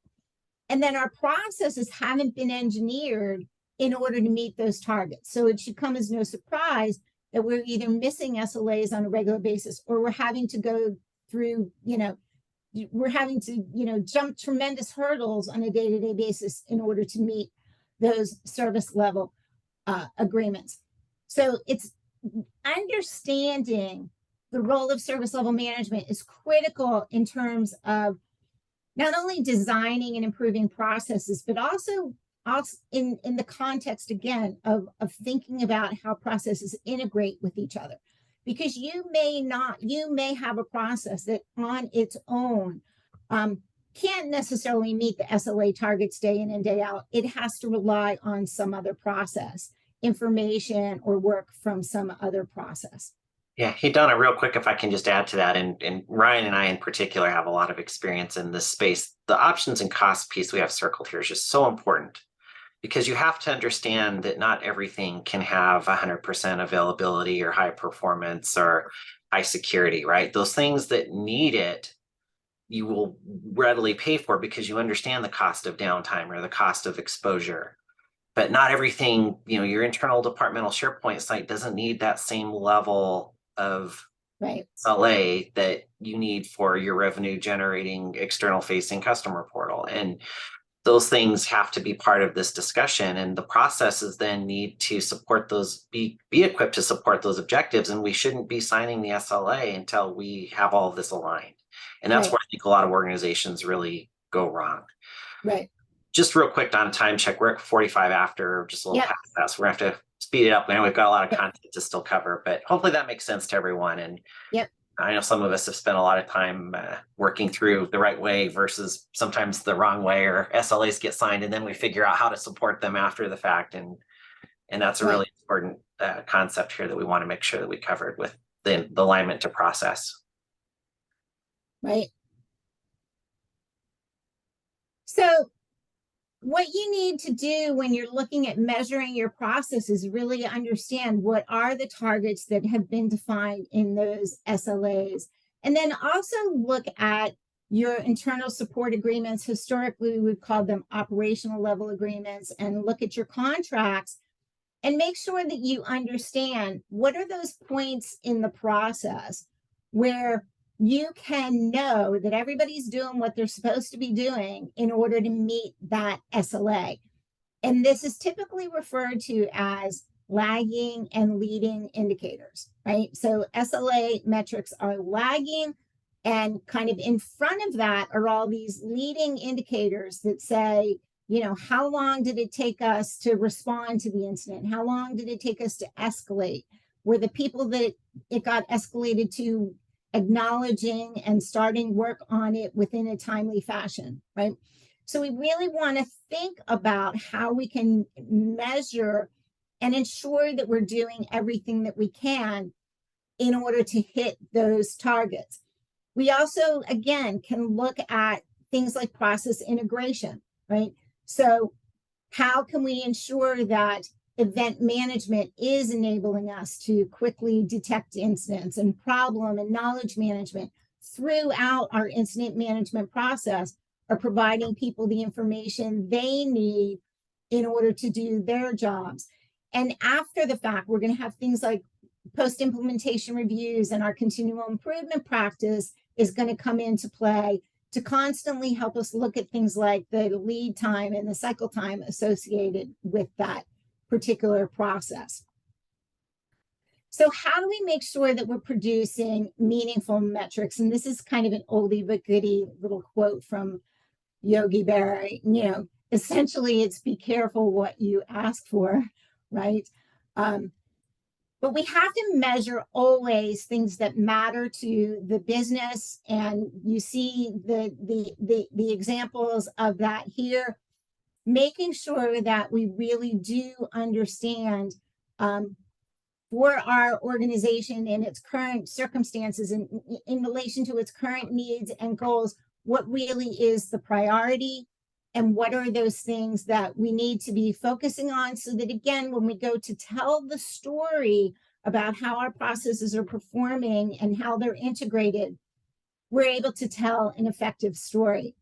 And then our processes haven't been engineered in order to meet those targets. So it should come as no surprise that we're either missing SLAs on a regular basis or we're having to go through, we're having to, jump tremendous hurdles on a day-to-day basis in order to meet those service level agreements. So it's understanding the role of service level management is critical in terms of not only designing and improving processes, but also in the context, again, of thinking about how processes integrate with each other. Because you may have a process that on its own can't necessarily meet the SLA targets day in and day out. It has to rely on some other process, information or work from some other process. Yeah, hey, Donna, real quick, if I can just add to that, and Ryan and I in particular have a lot of experience in this space. The options and cost piece we have circled here is just so important because you have to understand that not everything can have 100% availability or high performance or high security, right? Those things that need it you will readily pay for because you understand the cost of downtime or the cost of exposure. But not everything, your internal departmental SharePoint site doesn't need that same level of Right. SLA that you need for your revenue generating external facing customer portal. And those things have to be part of this discussion, and the processes then need to support those, be equipped to support those objectives. And we shouldn't be signing the SLA until we have all of this aligned. And that's Right. where I think a lot of organizations really go wrong. Right. Just real quick on time check, we're at 45 after, just a little Yep. past that. So we're gonna have to speed it up. I know we've got a lot of content to still cover, but hopefully that makes sense to everyone. And Yep. I know some of us have spent a lot of time working through the right way versus sometimes the wrong way, or SLAs get signed and then we figure out how to support them after the fact. And that's a really important concept here that we want to make sure that we covered with the alignment to process. Right. So what you need to do when you're looking at measuring your process is really understand what are the targets that have been defined in those SLAs. And then also look at your internal support agreements. Historically, we've called them operational level agreements, and look at your contracts and make sure that you understand what are those points in the process where you can know that everybody's doing what they're supposed to be doing in order to meet that SLA. And this is typically referred to as lagging and leading indicators, right? So SLA metrics are lagging, and kind of in front of that are all these leading indicators that say, how long did it take us to respond to the incident? How long did it take us to escalate? Were the people that it got escalated to acknowledging and starting work on it within a timely fashion, right? So we really want to think about how we can measure and ensure that we're doing everything that we can in order to hit those targets. We also, again, can look at things like process integration, right? So how can we ensure that event management is enabling us to quickly detect incidents, and problem and knowledge management throughout our incident management process are providing people the information they need in order to do their jobs. And after the fact, we're going to have things like post-implementation reviews, and our continual improvement practice is going to come into play to constantly help us look at things like the lead time and the cycle time associated with that particular process. So how do we make sure that we're producing meaningful metrics? And this is kind of an oldie but goodie little quote from Yogi Berra. Essentially it's be careful what you ask for, right? But we have to measure always things that matter to the business, and you see the examples of that here. Making sure that we really do understand for our organization in its current circumstances and in relation to its current needs and goals, what really is the priority and what are those things that we need to be focusing on, so that, again, when we go to tell the story about how our processes are performing and how they're integrated, we're able to tell an effective story.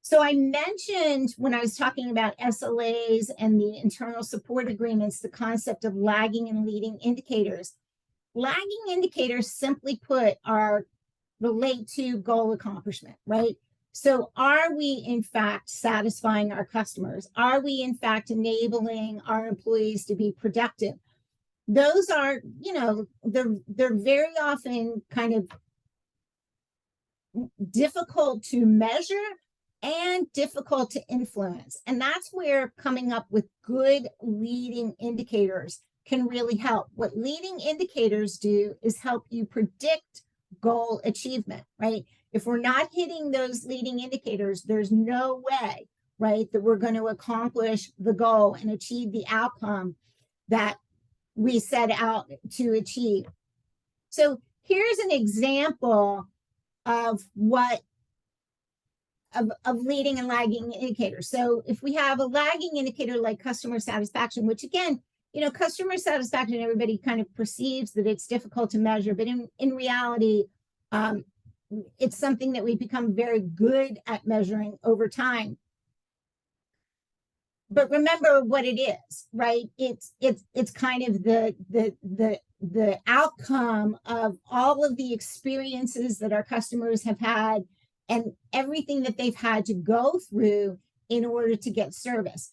So I mentioned when I was talking about SLAs and the internal support agreements, the concept of lagging and leading indicators. Lagging indicators, simply put, relate to goal accomplishment, right? So are we in fact satisfying our customers? Are we in fact enabling our employees to be productive? Those are, they're very often kind of difficult to measure and difficult to influence. And that's where coming up with good leading indicators can really help. What leading indicators do is help you predict goal achievement, right? If we're not hitting those leading indicators, there's no way, right, that we're going to accomplish the goal and achieve the outcome that we set out to achieve. So here's an example of what of leading and lagging indicators. So if we have a lagging indicator like customer satisfaction, which again, customer satisfaction, everybody kind of perceives that it's difficult to measure, but in reality, it's something that we've become very good at measuring over time. But remember what it is, right? It's kind of the outcome of all of the experiences that our customers have had and everything that they've had to go through in order to get service.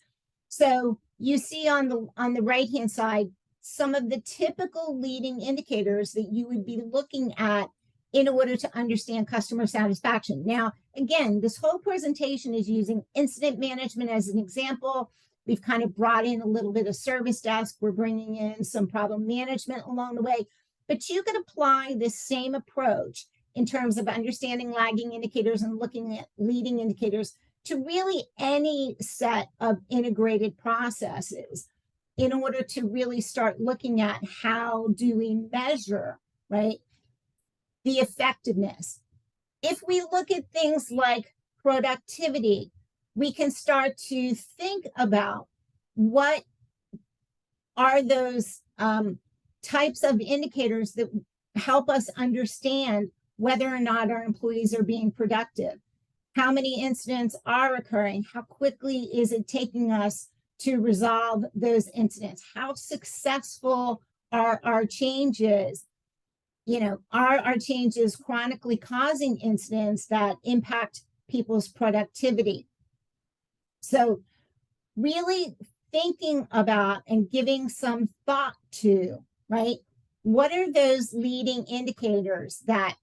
So you see on the right hand side some of the typical leading indicators that you would be looking at in order to understand customer satisfaction. Now, again, this whole presentation is using incident management as an example. We've kind of brought in a little bit of service desk. We're bringing in some problem management along the way, but you could apply this same approach in terms of understanding lagging indicators and looking at leading indicators to really any set of integrated processes in order to really start looking at how do we measure, right, the effectiveness. If we look at things like productivity, we can start to think about what are those types of indicators that help us understand whether or not our employees are being productive. How many incidents are occurring? How quickly is it taking us to resolve those incidents? How successful are our changes? You know, are our changes chronically causing incidents that impact people's productivity? So really thinking about and giving some thought to, right? What are those leading indicators that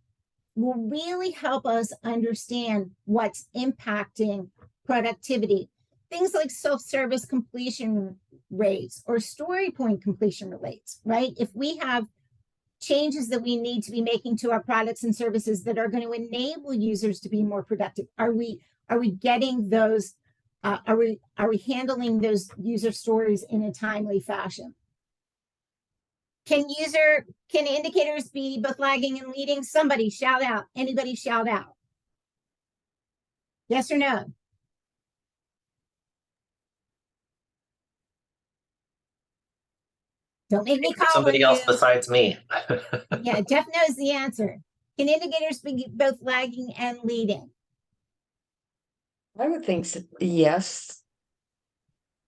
will really help us understand what's impacting productivity? Things like self-service completion rates or story point completion rates, right? If we have changes that we need to be making to our products and services that are going to enable users to be more productive, are we getting those? Are we handling those user stories in a timely fashion? Can indicators be both lagging and leading? Somebody shout out. Anybody shout out? Yes or no? Don't make me call Somebody else besides me. Yeah, Jeff knows the answer. Can indicators be both lagging and leading? I would think so. Yes.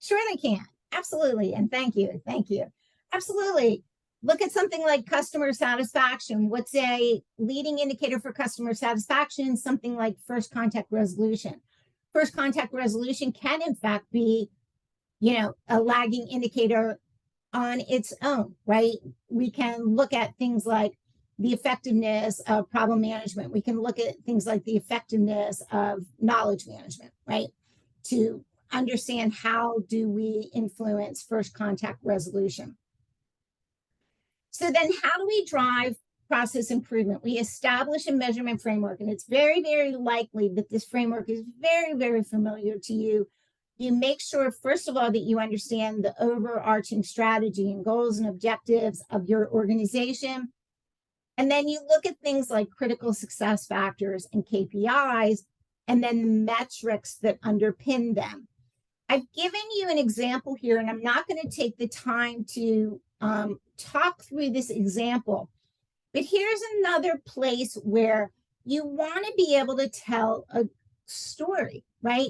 Sure they can. Absolutely. And thank you. Thank you. Absolutely. Look at something like customer satisfaction. What's a leading indicator for customer satisfaction? Something like first contact resolution. First contact resolution can in fact be, a lagging indicator on its own, right? We can look at things like the effectiveness of problem management. We can look at things like the effectiveness of knowledge management, right? To understand how do we influence first contact resolution. So then how do we drive process improvement? We establish a measurement framework, and it's very, very likely that this framework is very, very familiar to you. You make sure, first of all, that you understand the overarching strategy and goals and objectives of your organization. And then you look at things like critical success factors and KPIs, and then the metrics that underpin them. I've given you an example here, and I'm not going to take the time to talk through this example, but here's another place where you want to be able to tell a story, right?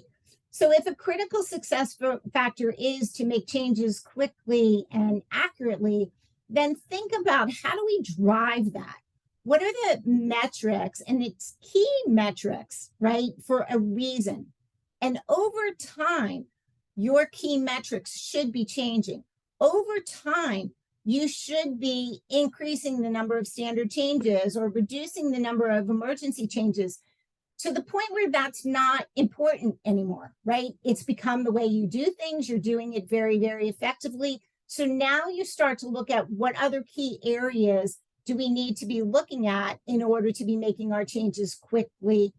So if a critical success factor is to make changes quickly and accurately, then think about how do we drive that? What are the metrics? And it's key metrics, right, for a reason. And over time, your key metrics should be changing. Over time, you should be increasing the number of standard changes or reducing the number of emergency changes to the point where that's not important anymore, right? It's become the way you do things. You're doing it very, very effectively. So now you start to look at what other key areas do we need to be looking at in order to be making our changes quickly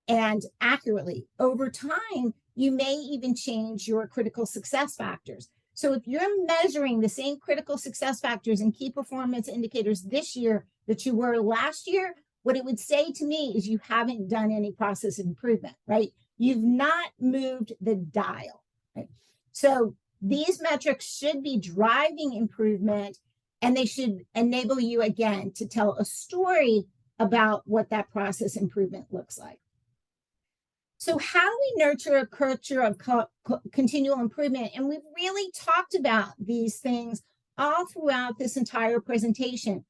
and accurately. Over time, you may even change your critical success factors. So if you're measuring the same critical success factors and key performance indicators this year that you were last year, what it would say to me is you haven't done any process improvement, right? You've not moved the dial, right? So these metrics should be driving improvement, and they should enable you, again, to tell a story about what that process improvement looks like. So how do we nurture a culture of continual improvement? And we've really talked about these things all throughout this entire presentation.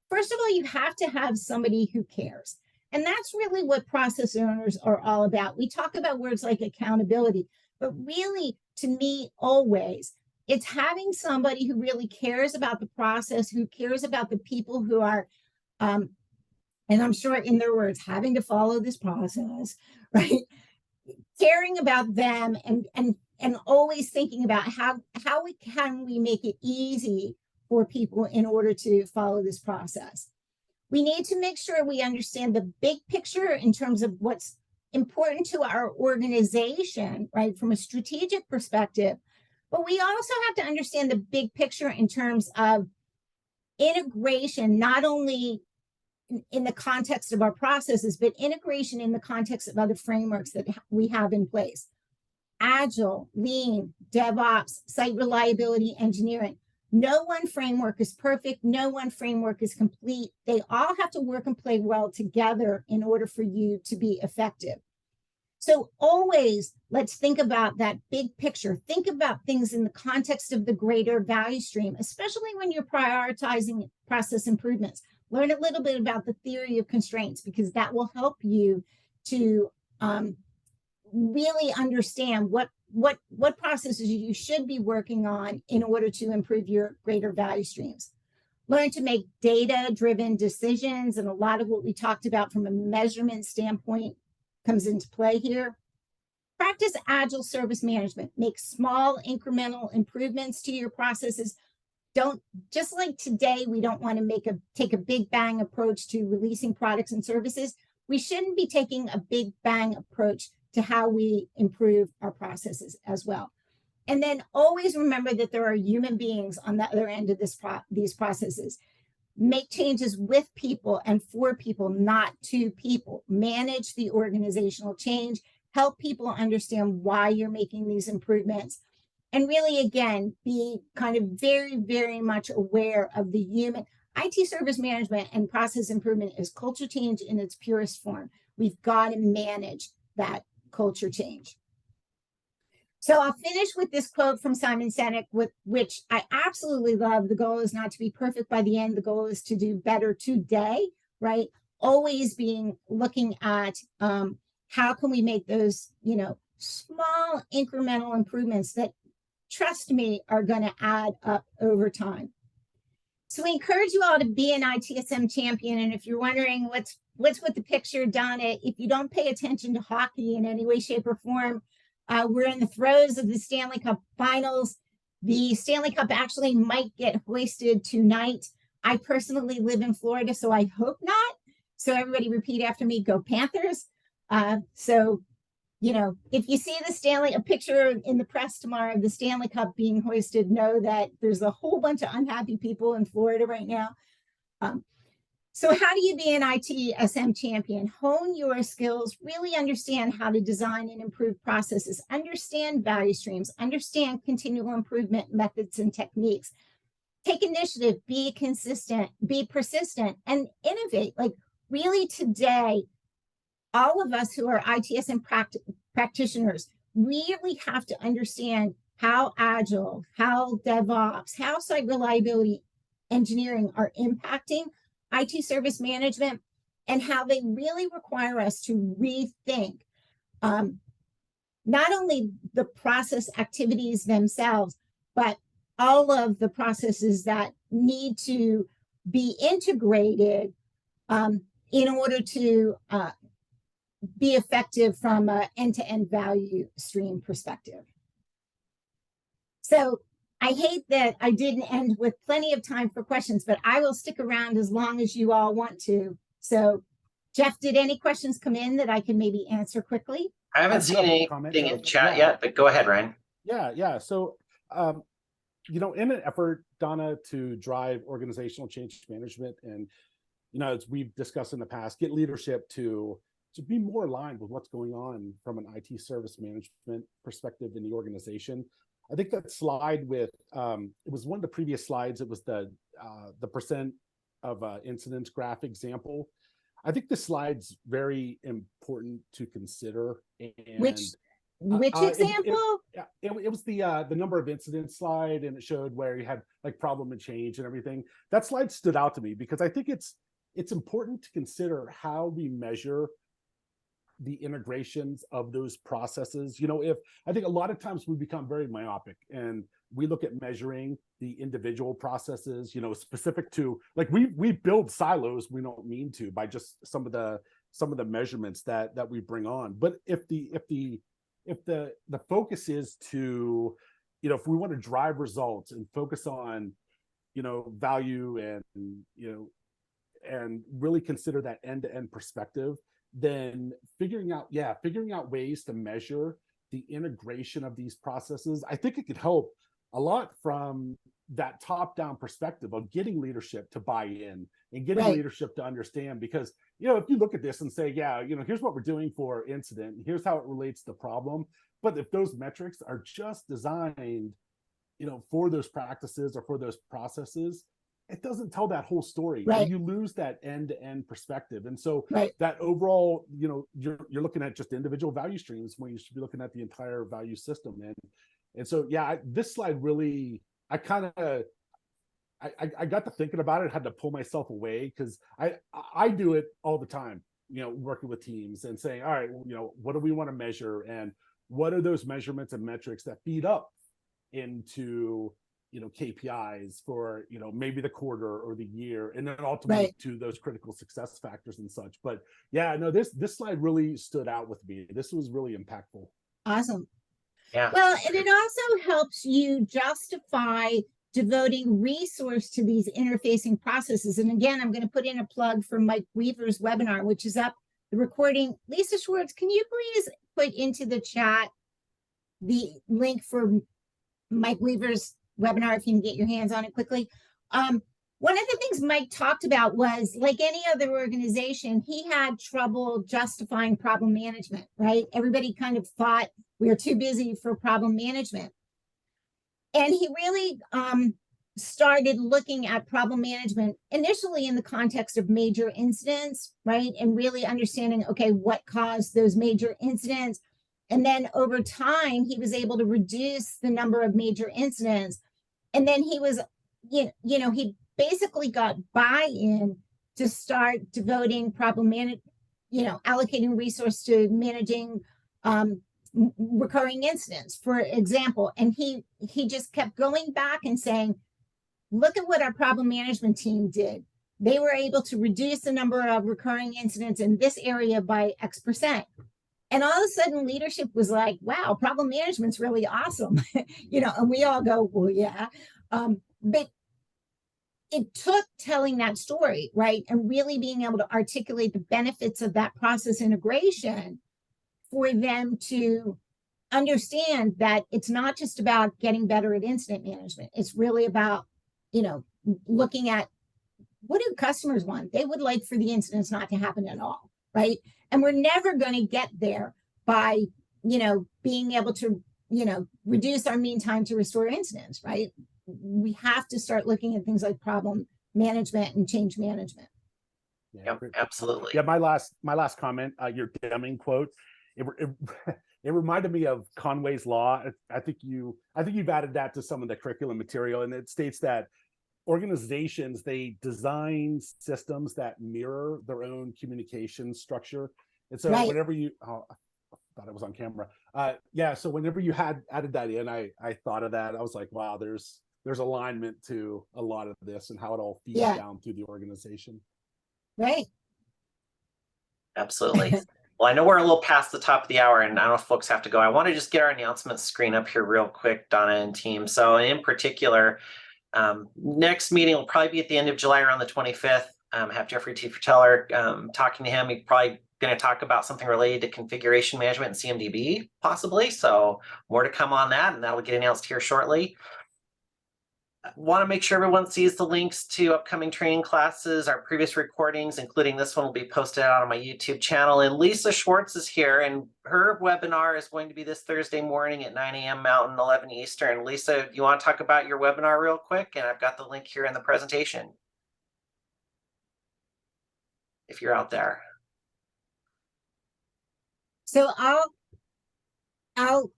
First of all, you have to have somebody who cares. And that's really what process owners are all about. We talk about words like accountability, but really, to me, always, it's having somebody who really cares about the process, who cares about the people who are, and I'm sure in their words, having to follow this process, right? Caring about them and always thinking about how can we make it easy for people in order to follow this process. We need to make sure we understand the big picture in terms of what's important to our organization, right, from a strategic perspective. But we also have to understand the big picture in terms of integration, not only in the context of our processes, but integration in the context of other frameworks that we have in place. Agile, lean, DevOps, site reliability engineering. No one framework is perfect. No one framework is complete. They all have to work and play well together in order for you to be effective. So always let's think about that big picture. Think about things in the context of the greater value stream, especially when you're prioritizing process improvements. Learn a little bit about the theory of constraints, because that will help you to really understand what processes you should be working on in order to improve your greater value streams. Learn to make data-driven decisions, and a lot of what we talked about from a measurement standpoint comes into play here. Practice agile service management. Make small incremental improvements to your processes. Don't, just like today, we don't want to take a big bang approach to releasing products and services. We shouldn't be taking a big bang approach to how we improve our processes as well. And then always remember that there are human beings on the other end of these processes. Make changes with people and for people, not to people. Manage the organizational change. Help people understand why you're making these improvements. And really, again, be kind of very, very much aware of the human. IT service management and process improvement is culture change in its purest form. We've got to manage that culture change. So I'll finish with this quote from Simon Sinek, which I absolutely love. The goal is not to be perfect by the end. The goal is to do better today, right? Always looking at how can we make those, small incremental improvements that, trust me, are going to add up over time. So we encourage you all to be an ITSM champion. And if you're wondering what's with the picture, Donna, if you don't pay attention to hockey in any way, shape, or form, we're in the throes of the Stanley Cup finals. The Stanley Cup actually might get hoisted tonight. I personally live in Florida, so I hope not. So everybody repeat after me, go Panthers. If you see a picture in the press tomorrow of the Stanley Cup being hoisted, know that there's a whole bunch of unhappy people in Florida right now. So how do you be an ITSM champion? Hone your skills, really understand how to design and improve processes, understand value streams, understand continual improvement methods and techniques. Take initiative, be consistent, be persistent, and innovate. Like really today, all of us who are ITSM practitioners really have to understand how Agile, how DevOps, how site reliability engineering are impacting IT service management, and how they really require us to rethink not only the process activities themselves, but all of the processes that need to be integrated in order to be effective from an end-to-end value stream perspective. So I hate that I didn't end with plenty of time for questions, but I will stick around as long as you all want to. So Jeff, did any questions come in that I can maybe answer quickly? I haven't seen anything in chat yet, but go ahead, Ryan. Yeah. So, in an effort, Donna, to drive organizational change management and, as we've discussed in the past, get leadership to be more aligned with what's going on from an IT service management perspective in the organization. I think that slide with, it was one of the previous slides, it was the percent of incidents graph example. I think this slide's very important to consider. And Which it- example? yeah, it was the number of incidents slide, and it showed where you had like problem and change and everything. That slide stood out to me because I think it's important to consider how we measure the integrations of those processes. If I think a lot of times we become very myopic and we look at measuring the individual processes, specific to, like, we build silos we don't mean to by just some of the measurements that we bring on. But if the focus is to, if we want to drive results and focus on, value and really consider that end-to-end perspective, then figuring out ways to measure the integration of these processes, I think it could help a lot from that top-down perspective of getting leadership to buy in and getting Right. leadership to understand. Because, if you look at this and say, here's what we're doing for incident, here's how it relates to problem. But if those metrics are just designed, for those practices or for those processes, it doesn't tell that whole story. Right. And you lose that end-to-end perspective. And so Right. that overall, you're looking at just individual value streams when you should be looking at the entire value system. And so, this slide really, I got to thinking about it, had to pull myself away, because I do it all the time, working with teams and saying, all right, what do we want to measure? And what are those measurements and metrics that feed up into, KPIs for, maybe the quarter or the year, and then ultimately Right. to those critical success factors and such. But this slide really stood out with me. This was really impactful. Awesome. Yeah. Well, and it also helps you justify devoting resource to these interfacing processes. And again, I'm going to put in a plug for Mike Weaver's webinar, which is up, the recording. Lisa Schwartz, can you please put into the chat the link for Mike Weaver's webinar, if you can get your hands on it quickly? One of the things Mike talked about was, like any other organization, he had trouble justifying problem management, right? Everybody kind of thought we were too busy for problem management. And he really started looking at problem management initially in the context of major incidents, right? And really understanding, okay, what caused those major incidents. And then over time, he was able to reduce the number of major incidents. And then he was, he basically got buy-in to start devoting allocating resource to managing recurring incidents, for example. And he just kept going back and saying, look at what our problem management team did. They were able to reduce the number of recurring incidents in this area by X%. And all of a sudden leadership was like, wow, problem management's really awesome. And we all go, well, yeah. But it took telling that story, right? And really being able to articulate the benefits of that process integration for them to understand that it's not just about getting better at incident management. It's really about, looking at, what do customers want? They would like for the incidents not to happen at all, right? And we're never going to get there by, being able to, reduce our mean time to restore incidents, right? We have to start looking at things like problem management and change management. Yep, absolutely. Yeah, my last comment, your Deming quote, it reminded me of Conway's Law. I think you've added that to some of the curriculum material, and it states that organizations, they design systems that mirror their own communication structure. And so Right. whenever you, I thought it was on camera. So whenever you had added that in, I thought of that. I was like, wow, there's alignment to a lot of this and how it all feeds down through the organization. Right. Absolutely. Well, I know we're a little past the top of the hour, and I don't know if folks have to go. I want to just get our announcement screen up here real quick, Donna and team. So in particular, next meeting will probably be at the end of July, around the 25th. Have Jeffrey T. Frateller talking to him. He's probably going to talk about something related to configuration management and CMDB, possibly. So more to come on that, and that will get announced here shortly. Want to make sure everyone sees the links to upcoming training classes. Our previous recordings, including this one, will be posted out on my YouTube channel. And Lisa Schwartz is here, and her webinar is going to be this Thursday morning at 9 a.m. Mountain, 11 Eastern. Lisa, you want to talk about your webinar real quick? And I've got the link here in the presentation. if you're out there. So I'll,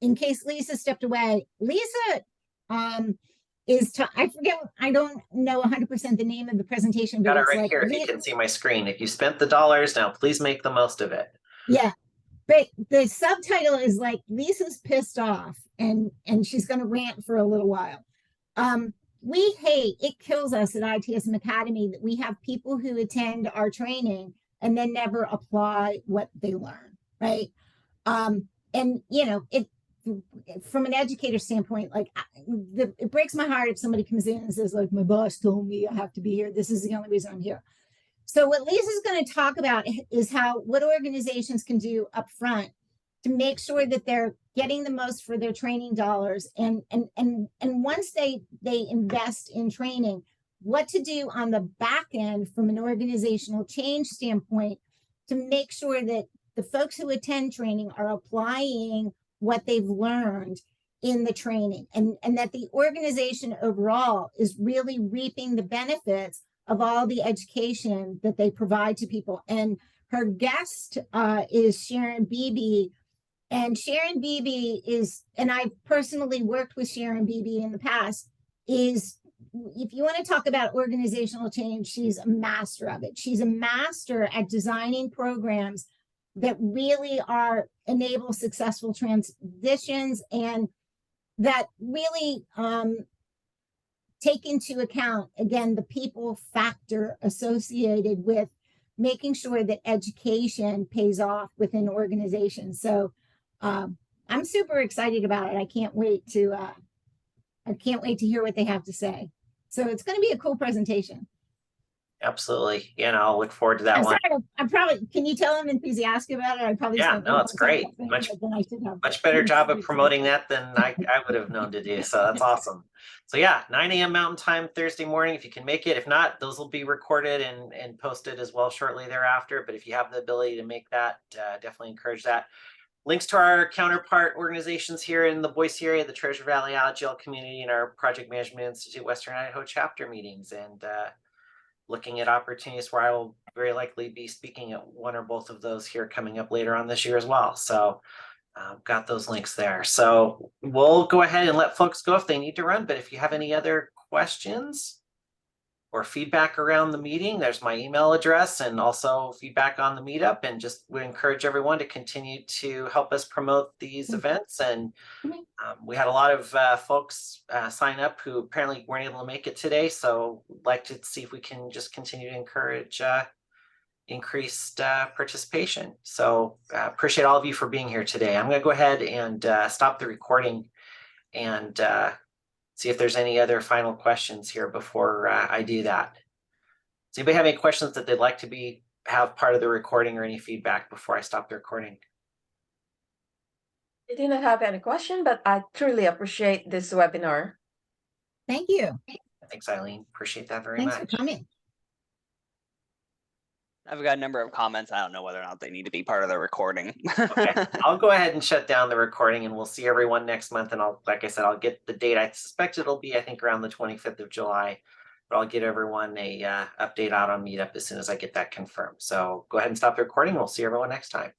in case Lisa stepped away, Lisa, I forget, I don't know 100% the name of the presentation, but Got it it's right like, here if you can see my screen. If you spent the dollars, now please make the most of it. yeah, but the subtitle is like, Lisa's pissed off and she's going to rant for a little while. It kills us at ITSM Academy that we have people who attend our training and then never apply what they learn, right? And you know, it from an educator standpoint, like it breaks my heart if somebody comes in and says, like, my boss told me I have to be here. This is the only reason I'm here. So what Lisa's going to talk about is what organizations can do up front to make sure that they're getting the most for their training dollars, and once they invest in training, what to do on the back end from an organizational change standpoint to make sure that the folks who attend training are applying what they've learned in the training, and that the organization overall is really reaping the benefits of all the education that they provide to people. And her guest is Sharon Beebe. And Sharon Beebe and I personally worked with Sharon Beebe in the past, if you want to talk about organizational change, she's a master of it. She's a master at designing programs that really enable successful transitions and that really take into account, again, the people factor associated with making sure that education pays off within organizations. So I'm super excited about it. I can't wait to hear what they have to say. So it's going to be a cool presentation. Absolutely. I'll look forward to that I'm one. sorry, can you tell I'm enthusiastic about it? I probably Yeah, no, it's great. Much better job of promoting that than I would have known to do. So that's awesome. So yeah, 9 a.m. Mountain Time Thursday morning, if you can make it. If not, those will be recorded and posted as well shortly thereafter. But if you have the ability to make that, definitely encourage that. Links to our counterpart organizations here in the Boise area, the Treasure Valley Agile community, and our Project Management Institute Western Idaho chapter meetings, and looking at opportunities where I will very likely be speaking at one or both of those here coming up later on this year as well. So got those links there. So we'll go ahead and let folks go if they need to run. But if you have any other questions or feedback around the meeting, there's my email address, and also feedback on the meetup. And just we encourage everyone to continue to help us promote these events. And we had a lot of folks sign up who apparently weren't able to make it today. So we'd like to see if we can just continue to encourage increased participation. So appreciate all of you for being here today. I'm going to go ahead and stop the recording and see if there's any other final questions here before I do that. Does anybody have any questions that they'd like to have part of the recording, or any feedback before I stop the recording? I didn't have any question, but I truly appreciate this webinar. Thank you. Thanks, Eileen. Appreciate that very Thanks much. for coming. I've got a number of comments. I don't know whether or not they need to be part of the recording. Okay, I'll go ahead and shut down the recording, and we'll see everyone next month. And like I said, I'll get the date. I suspect it'll be, I think, around the 25th of July, but I'll get everyone a update out on Meetup as soon as I get that confirmed. So go ahead and stop the recording. We'll see everyone next time.